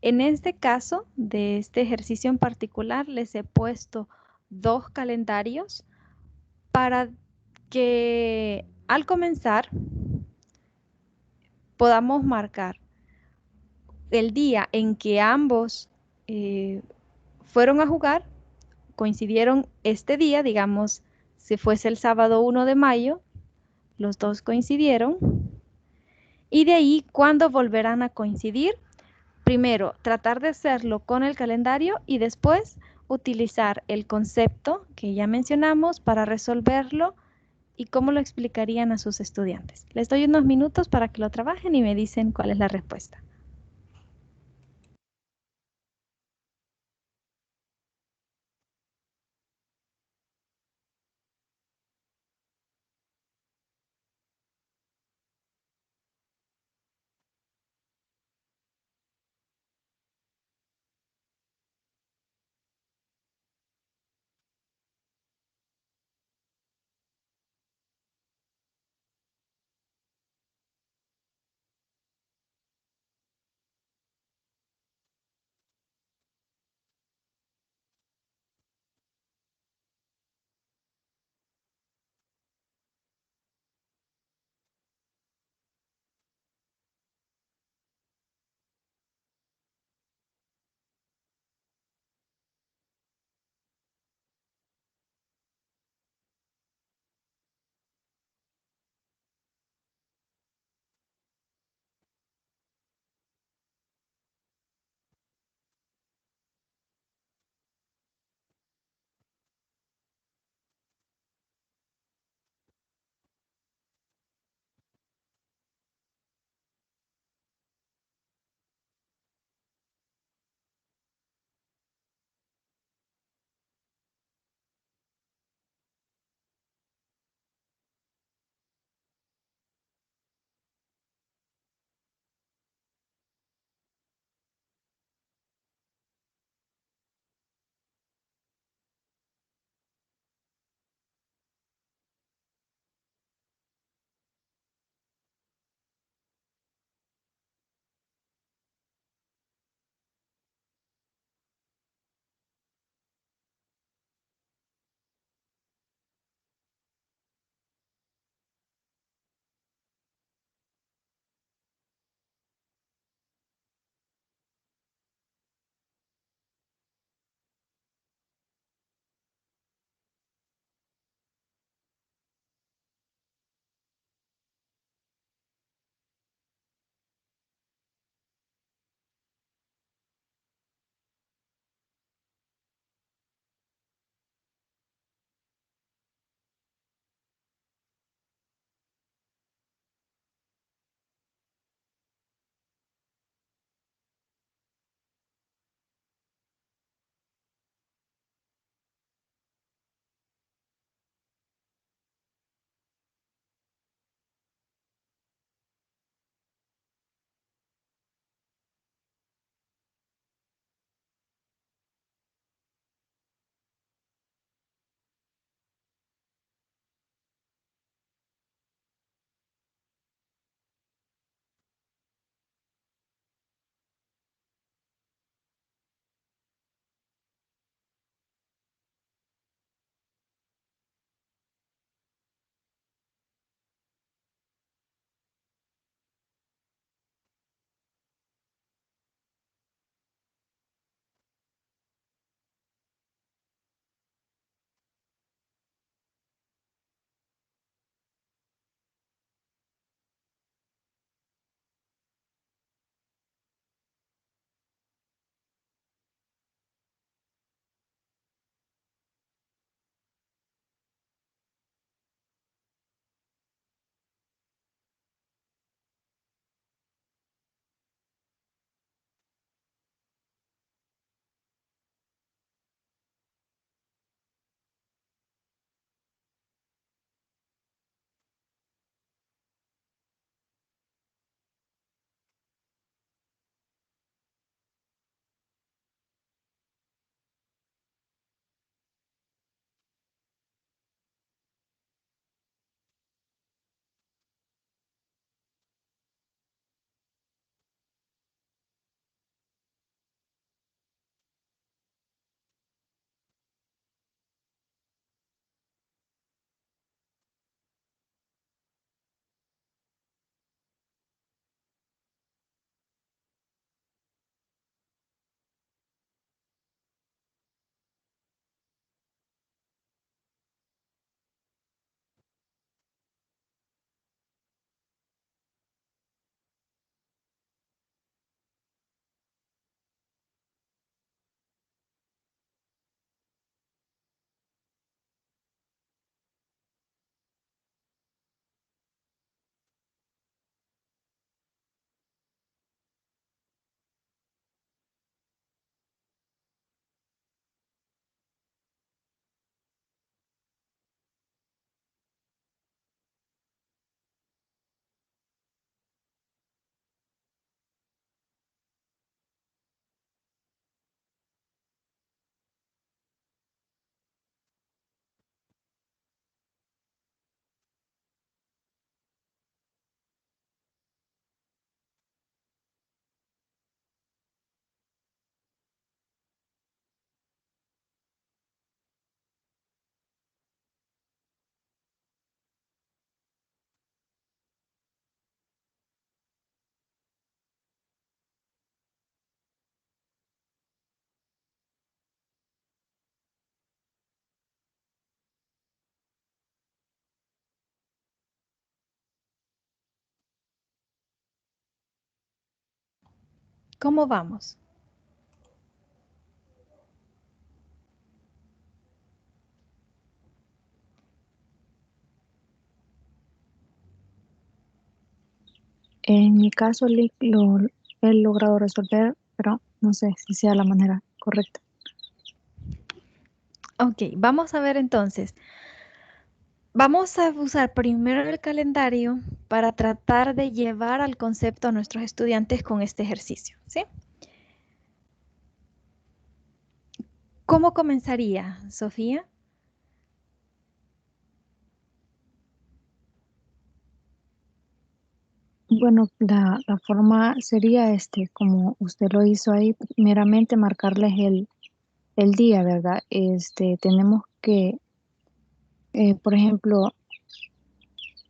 En este caso, de este ejercicio en particular, les he puesto dos calendarios para que al comenzar podamos marcar el día en que ambos eh, fueron a jugar, coincidieron este día, digamos, si fuese el sábado 1 de mayo, los dos coincidieron. Y de ahí, ¿cuándo volverán a coincidir? Primero, tratar de hacerlo con el calendario y después utilizar el concepto que ya mencionamos para resolverlo y cómo lo explicarían a sus estudiantes. Les doy unos minutos para que lo trabajen y me dicen cuál es la respuesta. ¿Cómo vamos? En mi caso, lo he logrado resolver, pero no sé si sea la manera correcta. Ok, vamos a ver entonces. Vamos a usar primero el calendario para tratar de llevar al concepto a nuestros estudiantes con este ejercicio, ¿sí? ¿Cómo comenzaría, Sofía? Bueno, la forma sería como usted lo hizo ahí, meramente marcarles el día, ¿verdad? Tenemos que, por ejemplo,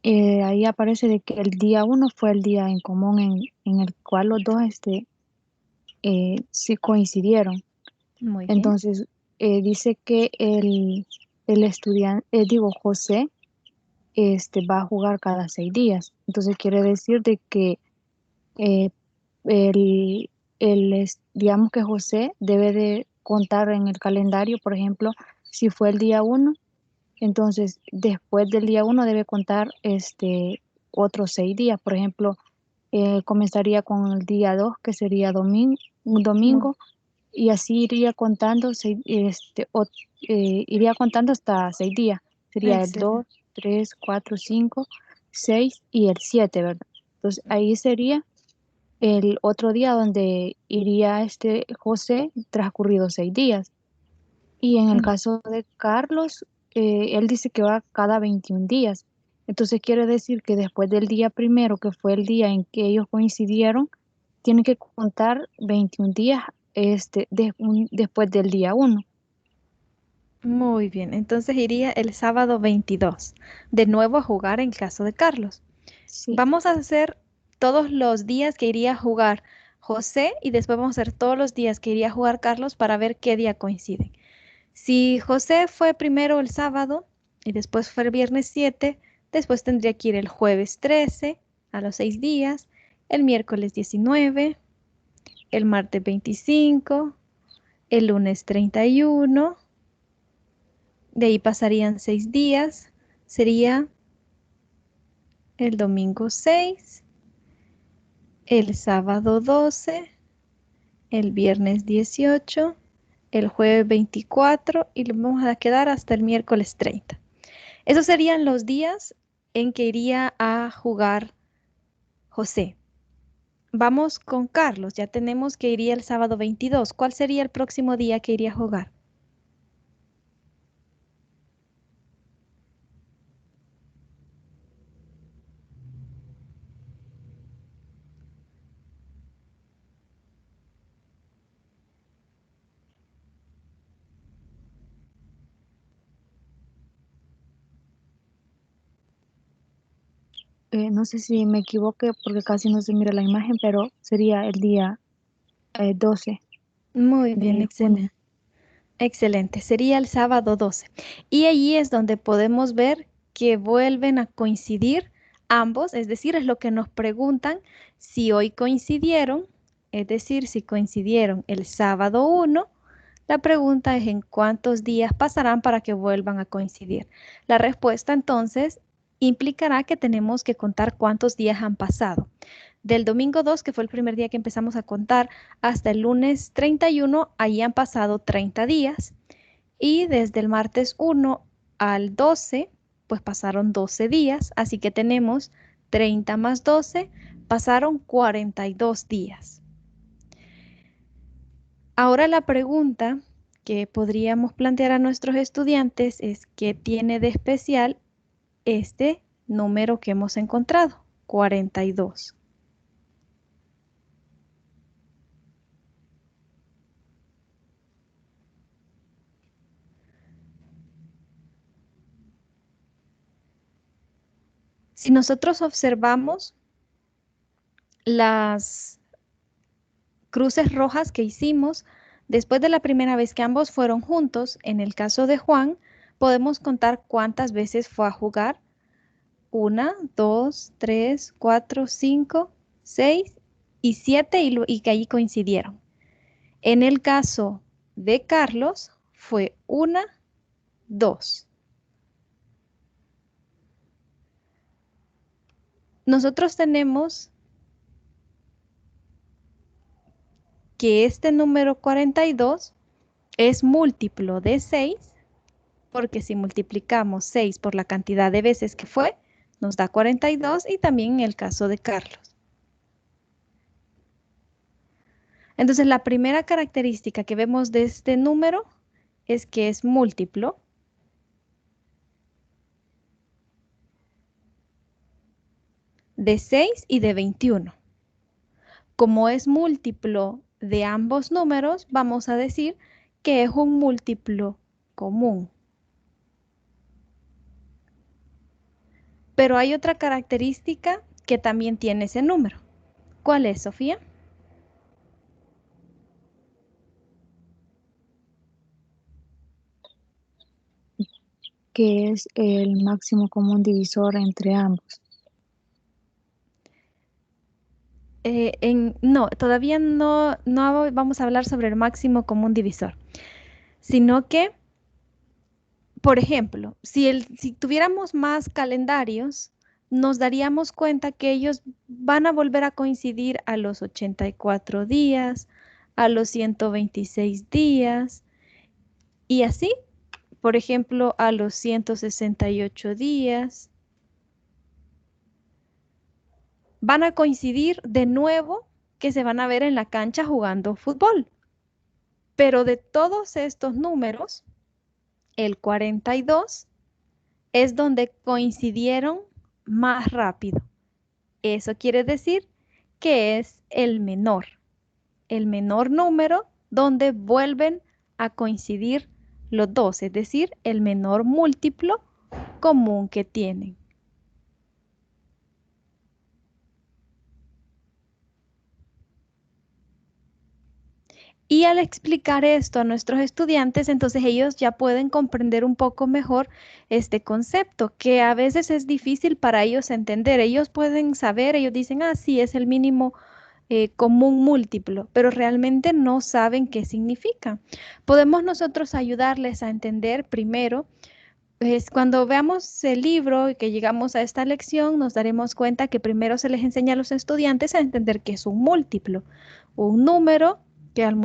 ahí aparece de que el día 1 fue el día en común en el cual los dos sí coincidieron. Muy bien. Entonces, dice que el estudiante, José, va a jugar cada 6 días. Entonces, quiere decir de que eh, digamos que José debe de contar en el calendario, por ejemplo, si fue el día 1, entonces después del día 1 debe contar otros 6 días. Por ejemplo, comenzaría con el día 2, que sería un Muy, domingo, y así iría contando, iría contando hasta 6 días. Sería el 2, excelente. 3, 4, 5, 6 y el 7, ¿verdad? Entonces ahí sería el otro día donde iría José transcurridos 6 días. Y en el Mm, caso de Carlos, él dice que va cada 21 días. Entonces quiere decir que después del día primero, que fue el día en que ellos coincidieron, tienen que contar 21 días después del día 1. Muy bien, entonces iría el sábado 22, de nuevo a jugar en caso de Carlos. Sí, Vamos a hacer todos los días que iría a jugar José y después vamos a hacer todos los días que iría a jugar Carlos para ver qué día coinciden. Si José fue primero el sábado y después fue el viernes 7, después tendría que ir el jueves 13 a los 6 días, el miércoles 19, el martes 25, el lunes 31, de ahí pasarían 6 días, sería el domingo 6, el sábado 12, el viernes 18, el jueves 24 y lo vamos a quedar hasta el miércoles 30. Esos serían los días en que iría a jugar José. Vamos con Carlos, ya tenemos que iría el sábado 22. ¿Cuál sería el próximo día que iría a jugar? no sé si me equivoqué porque casi no se mira la imagen, pero sería el día 12 Muy bien, de excelente. junio. Excelente, sería el sábado 12. Y allí es donde podemos ver que vuelven a coincidir ambos, es decir, es lo que nos preguntan si hoy coincidieron, es decir, si coincidieron el sábado 1, la pregunta es en cuántos días pasarán para que vuelvan a coincidir. La respuesta entonces implicará que tenemos que contar cuántos días han pasado. Del domingo 2, que fue el primer día que empezamos a contar, hasta el lunes 31, ahí han pasado 30 días. Y desde el martes 1 al 12, pues pasaron 12 días. Así que tenemos 30 más 12, pasaron 42 días. Ahora la pregunta que podríamos plantear a nuestros estudiantes es ¿qué tiene de especial este número que hemos encontrado? 42. Si nosotros observamos las cruces rojas que hicimos, después de la primera vez que ambos fueron juntos, en el caso de Juan, podemos contar cuántas veces fue a jugar. 1, 2, 3, 4, 5, 6 y 7 y que ahí coincidieron. En el caso de Carlos fue 1, 2. Nosotros tenemos que este número 42 es múltiplo de 6, porque si multiplicamos 6 por la cantidad de veces que fue, nos da 42, y también en el caso de Carlos. Entonces, la primera característica que vemos de este número es que es múltiplo de 6 y de 21. Como es múltiplo de ambos números, vamos a decir que es un múltiplo común. Pero hay otra característica que también tiene ese número. ¿Cuál es, Sofía? Que es el máximo común divisor entre ambos. No, todavía no vamos a hablar sobre el máximo común divisor, sino que, por ejemplo, si tuviéramos más calendarios, nos daríamos cuenta que ellos van a volver a coincidir a los 84 días, a los 126 días, y así, por ejemplo, a los 168 días. Van a coincidir de nuevo que se van a ver en la cancha jugando fútbol. Pero de todos estos números, el 42 es donde coincidieron más rápido. Eso quiere decir que es el menor número donde vuelven a coincidir los dos, es decir, el menor múltiplo común que tienen. Y al explicar esto a nuestros estudiantes, entonces ellos ya pueden comprender un poco mejor este concepto, que a veces es difícil para ellos entender. Ellos pueden saber, ellos dicen, ah, sí, es el mínimo común múltiplo, pero realmente no saben qué significa. Podemos nosotros ayudarles a entender primero. Cuando veamos el libro y que llegamos a esta lección, nos daremos cuenta que primero se les enseña a los estudiantes a entender qué es un múltiplo, un número que al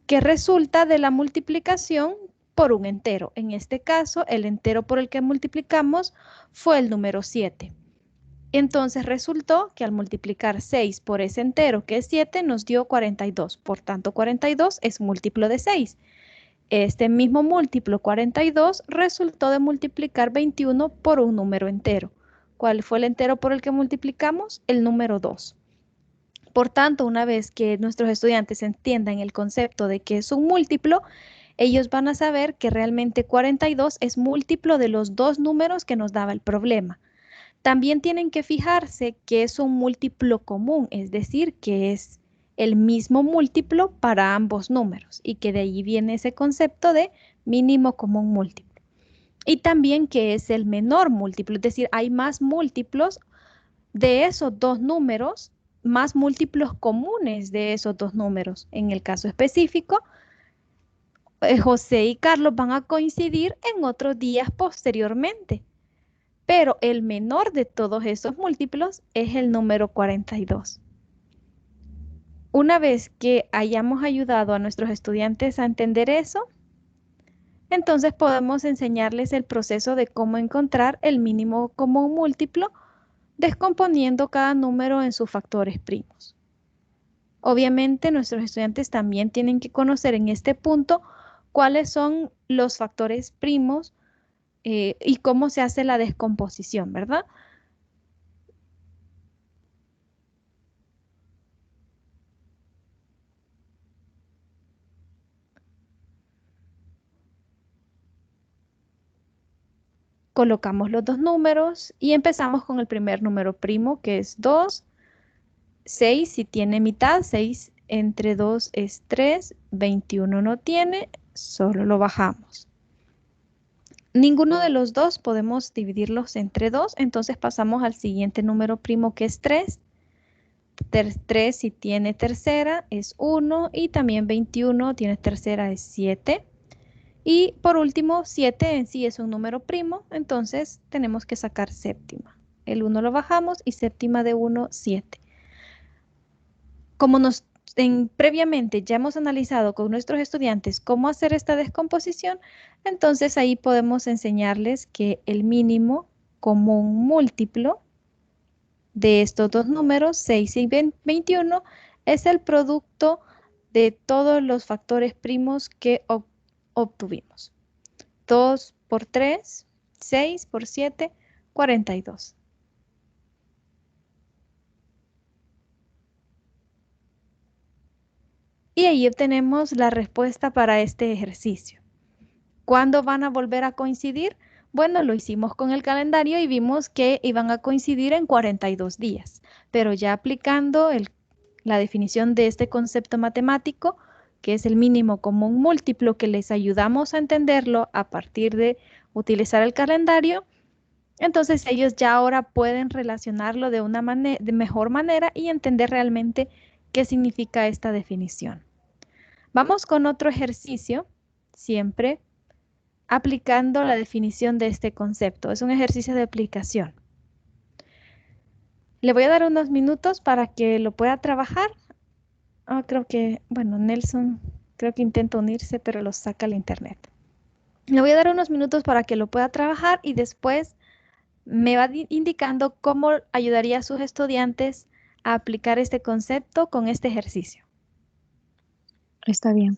que resulta de la multiplicación por un entero. En este caso, el entero por el que multiplicamos fue el número 7. Entonces resultó que al multiplicar 6 por ese entero, que es 7, nos dio 42. Por tanto, 42 es múltiplo de 6. Este mismo múltiplo 42 resultó de multiplicar 21 por un número entero. ¿Cuál fue el entero por el que multiplicamos? El número 2. Por tanto, una vez que nuestros estudiantes entiendan el concepto de que es un múltiplo, ellos van a saber que realmente 42 es múltiplo de los dos números que nos daba el problema. También tienen que fijarse que es un múltiplo común, es decir, que es el mismo múltiplo para ambos números y que de ahí viene ese concepto de mínimo común múltiplo. Y también que es el menor múltiplo, es decir, hay más múltiplos de esos dos números, más múltiplos comunes de esos dos números. En el caso específico, José y Carlos van a coincidir en otros días posteriormente. Pero el menor de todos esos múltiplos es el número 42. Una vez que hayamos ayudado a nuestros estudiantes a entender eso, entonces podemos enseñarles el proceso de cómo encontrar el mínimo común múltiplo descomponiendo cada número en sus factores primos. Obviamente nuestros estudiantes también tienen que conocer en este punto cuáles son los factores primos y cómo se hace la descomposición, ¿verdad? Colocamos los dos números y empezamos con el primer número primo, que es 2. 6 si tiene mitad, 6 entre 2 es 3, 21 no tiene, solo lo bajamos. Ninguno de los dos podemos dividirlos entre 2, entonces pasamos al siguiente número primo que es 3. 3 si tiene tercera es 1 y también 21 tiene tercera es 7. Y por último, 7 en sí es un número primo, entonces tenemos que sacar séptima. El 1 lo bajamos y séptima de 1, 7. Como previamente ya hemos analizado con nuestros estudiantes cómo hacer esta descomposición, entonces ahí podemos enseñarles que el mínimo común múltiplo de estos dos números, 6 y 21, es el producto de todos los factores primos que obtuvimos. 2 por 3, 6 por 7, 42. Y ahí obtenemos la respuesta para este ejercicio. ¿Cuándo van a volver a coincidir? Bueno, lo hicimos con el calendario y vimos que iban a coincidir en 42 días, pero ya aplicando la definición de este concepto matemático, que es el mínimo común múltiplo, que les ayudamos a entenderlo a partir de utilizar el calendario, entonces ellos ya ahora pueden relacionarlo de una de mejor manera y entender realmente qué significa esta definición. Vamos con otro ejercicio, siempre aplicando la definición de este concepto. Es un ejercicio de aplicación. Le voy a dar unos minutos para que lo pueda trabajar. Creo que, bueno, Nelson creo que intenta unirse, pero lo saca al internet. Le voy a dar unos minutos para que lo pueda trabajar y después me va indicando cómo ayudaría a sus estudiantes a aplicar este concepto con este ejercicio. Está bien.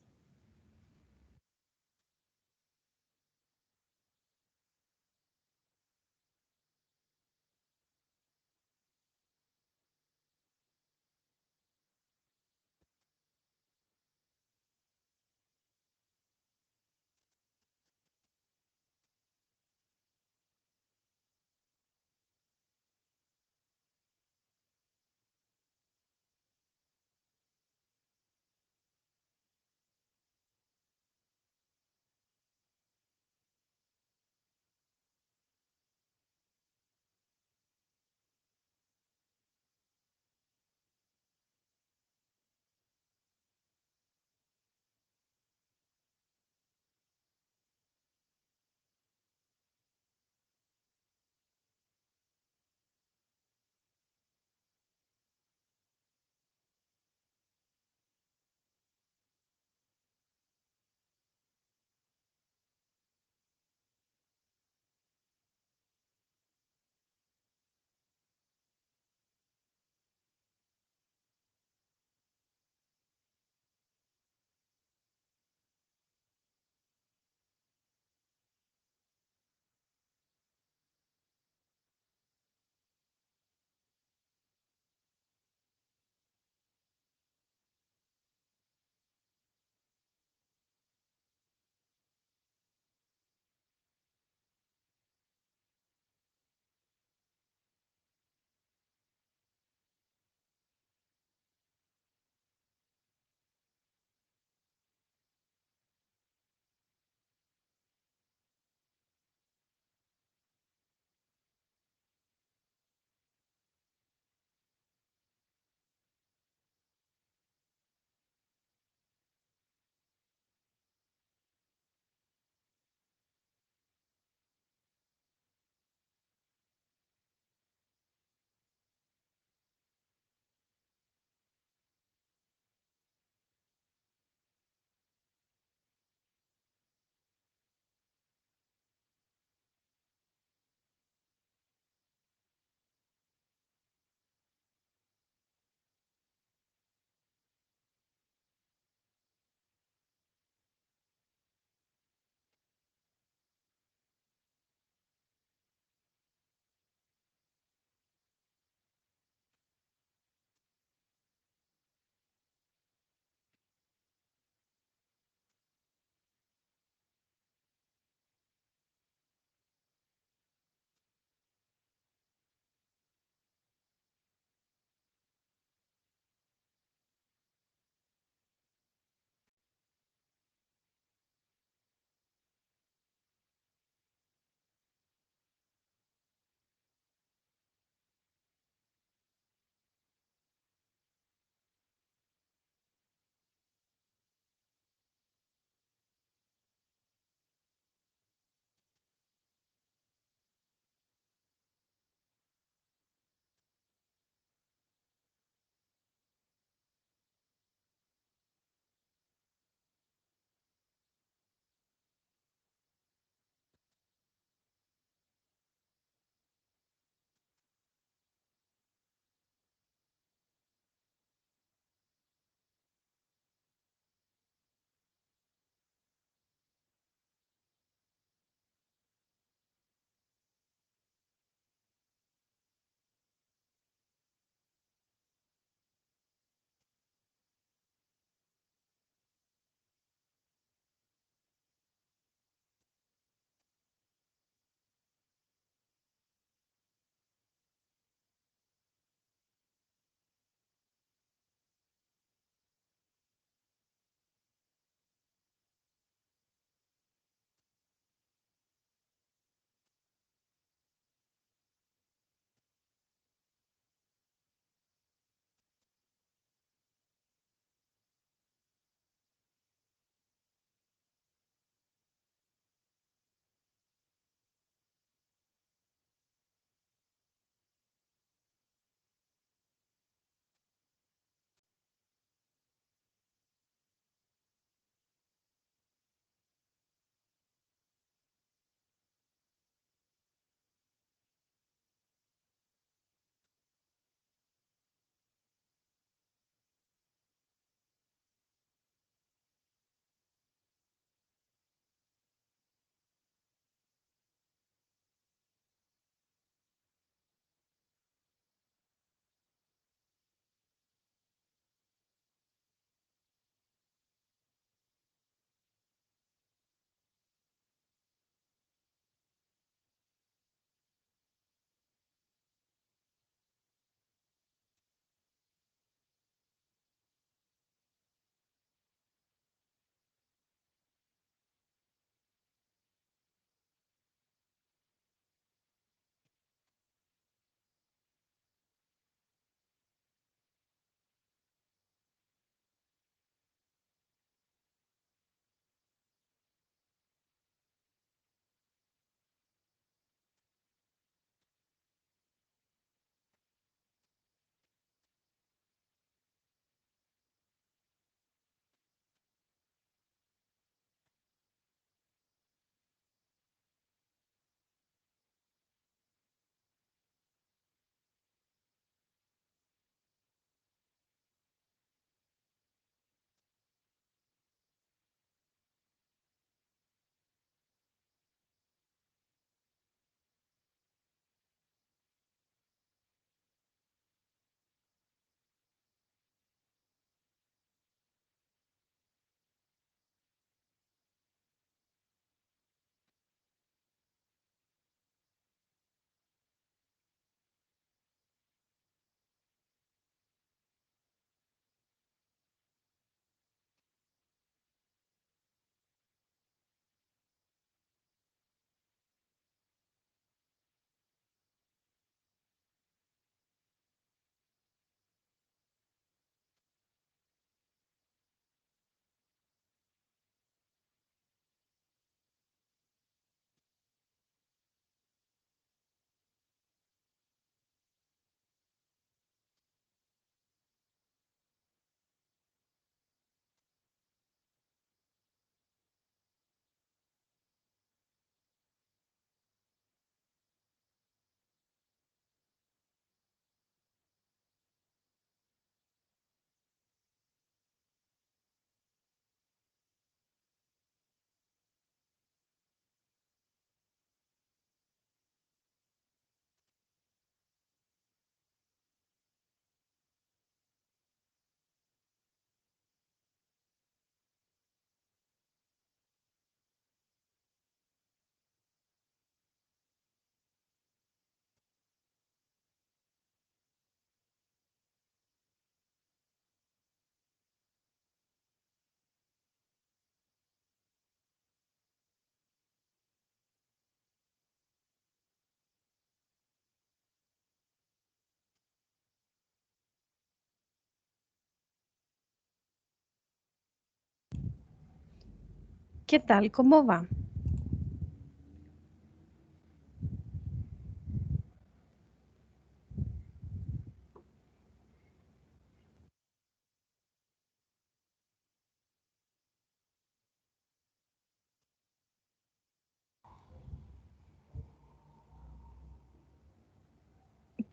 ¿Qué tal? ¿Cómo va?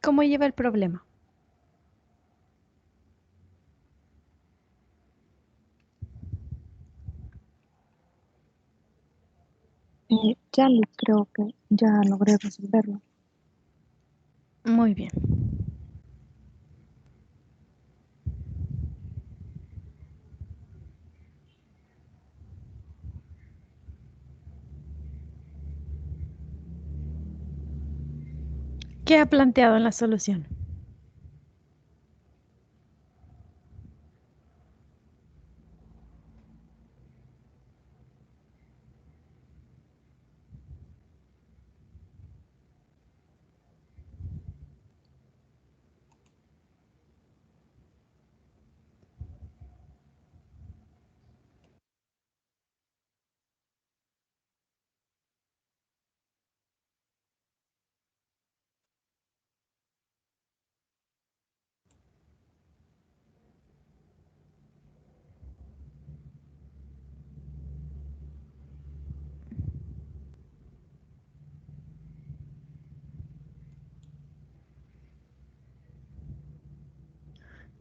¿Cómo lleva el problema? Creo que ya logré resolverlo. Muy bien. ¿Qué ha planteado en la solución?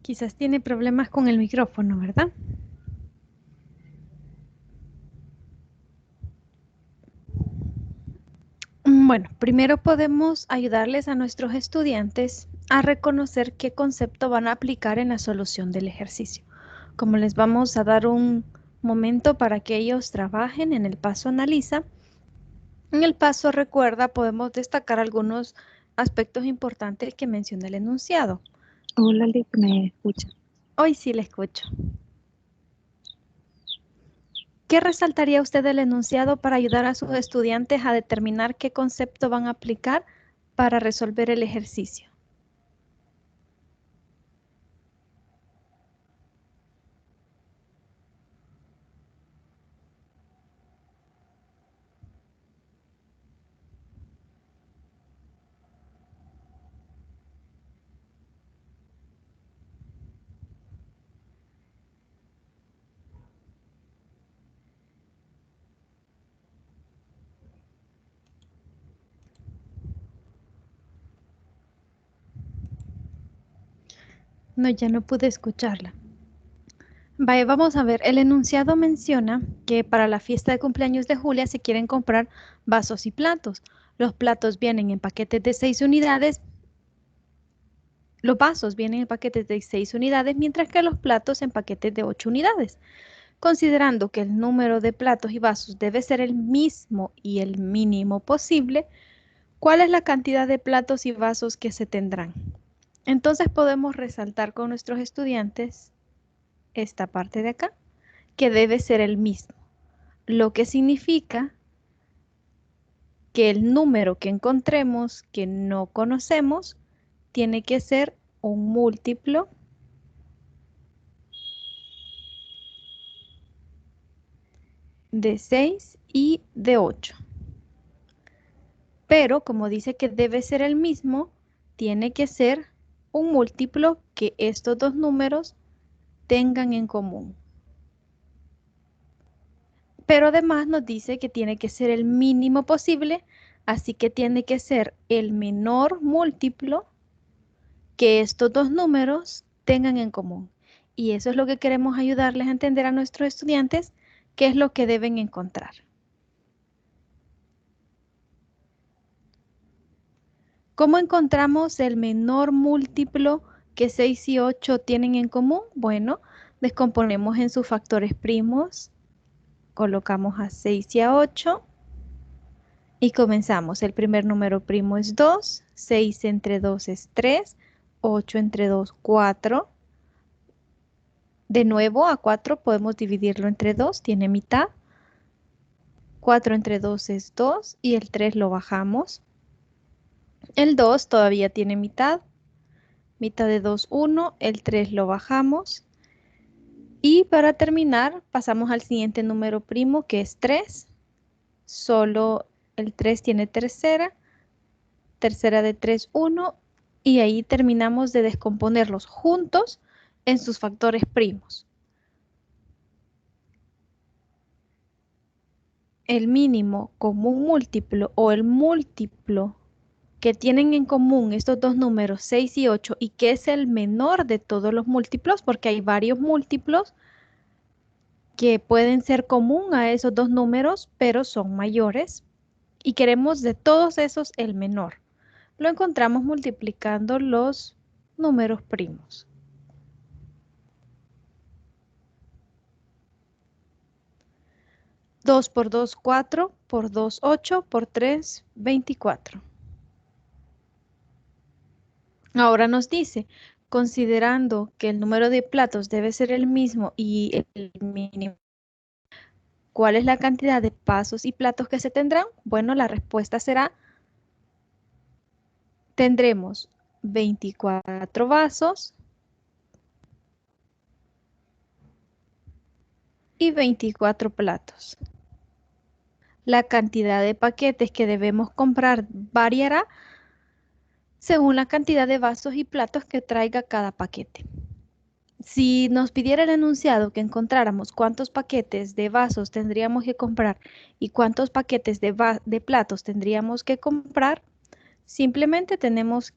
Quizás tiene problemas con el micrófono, ¿verdad? Bueno, primero podemos ayudarles a nuestros estudiantes a reconocer qué concepto van a aplicar en la solución del ejercicio. Como les vamos a dar un momento para que ellos trabajen en el paso analiza, en el paso recuerda podemos destacar algunos aspectos importantes que menciona el enunciado. Hola, Lick, ¿me escucha? Hoy sí le escucho. ¿Qué resaltaría usted del enunciado para ayudar a sus estudiantes a determinar qué concepto van a aplicar para resolver el ejercicio? No, ya no pude escucharla. Vaya, vamos a ver, el enunciado menciona que para la fiesta de cumpleaños de Julia se quieren comprar vasos y platos. Los platos vienen en paquetes de 6 unidades. Los vasos vienen en paquetes de 6 unidades, mientras que los platos en paquetes de 8 unidades. Considerando que el número de platos y vasos debe ser el mismo y el mínimo posible, ¿cuál es la cantidad de platos y vasos que se tendrán? Entonces podemos resaltar con nuestros estudiantes esta parte de acá, que debe ser el mismo, lo que significa que el número que encontremos que no conocemos tiene que ser un múltiplo de 6 y de 8. Pero como dice que debe ser el mismo, tiene que ser un múltiplo que estos dos números tengan en común. Pero además nos dice que tiene que ser el mínimo posible, así que tiene que ser el menor múltiplo que estos dos números tengan en común. Y eso es lo que queremos ayudarles a entender a nuestros estudiantes, qué es lo que deben encontrar. ¿Cómo encontramos el menor múltiplo que 6 y 8 tienen en común? Bueno, descomponemos en sus factores primos, colocamos a 6 y a 8 y comenzamos. El primer número primo es 2, 6 entre 2 es 3, 8 entre 2, 4. De nuevo, a 4 podemos dividirlo entre 2, tiene mitad. 4 entre 2 es 2 y el 3 lo bajamos. El 2 todavía tiene mitad. Mitad de 2, 1. El 3 lo bajamos. Y para terminar, pasamos al siguiente número primo, que es 3. Solo el 3 tiene tercera. Tercera de 3, 1. Y ahí terminamos de descomponerlos juntos en sus factores primos. El mínimo común múltiplo o el múltiplo que tienen en común estos dos números 6 y 8 y que es el menor de todos los múltiplos, porque hay varios múltiplos que pueden ser común a esos dos números, pero son mayores, y queremos de todos esos el menor. Lo encontramos multiplicando los números primos. Dos por 2, 4, por 2, 8, por 3, 24. Ahora nos dice, considerando que el número de platos debe ser el mismo y el mínimo, ¿cuál es la cantidad de vasos y platos que se tendrán? Bueno, la respuesta será, tendremos 24 vasos y 24 platos. La cantidad de paquetes que debemos comprar variará según la cantidad de vasos y platos que traiga cada paquete. Si nos pidiera el enunciado que encontráramos cuántos paquetes de vasos tendríamos que comprar y cuántos paquetes de platos tendríamos que comprar, simplemente tenemos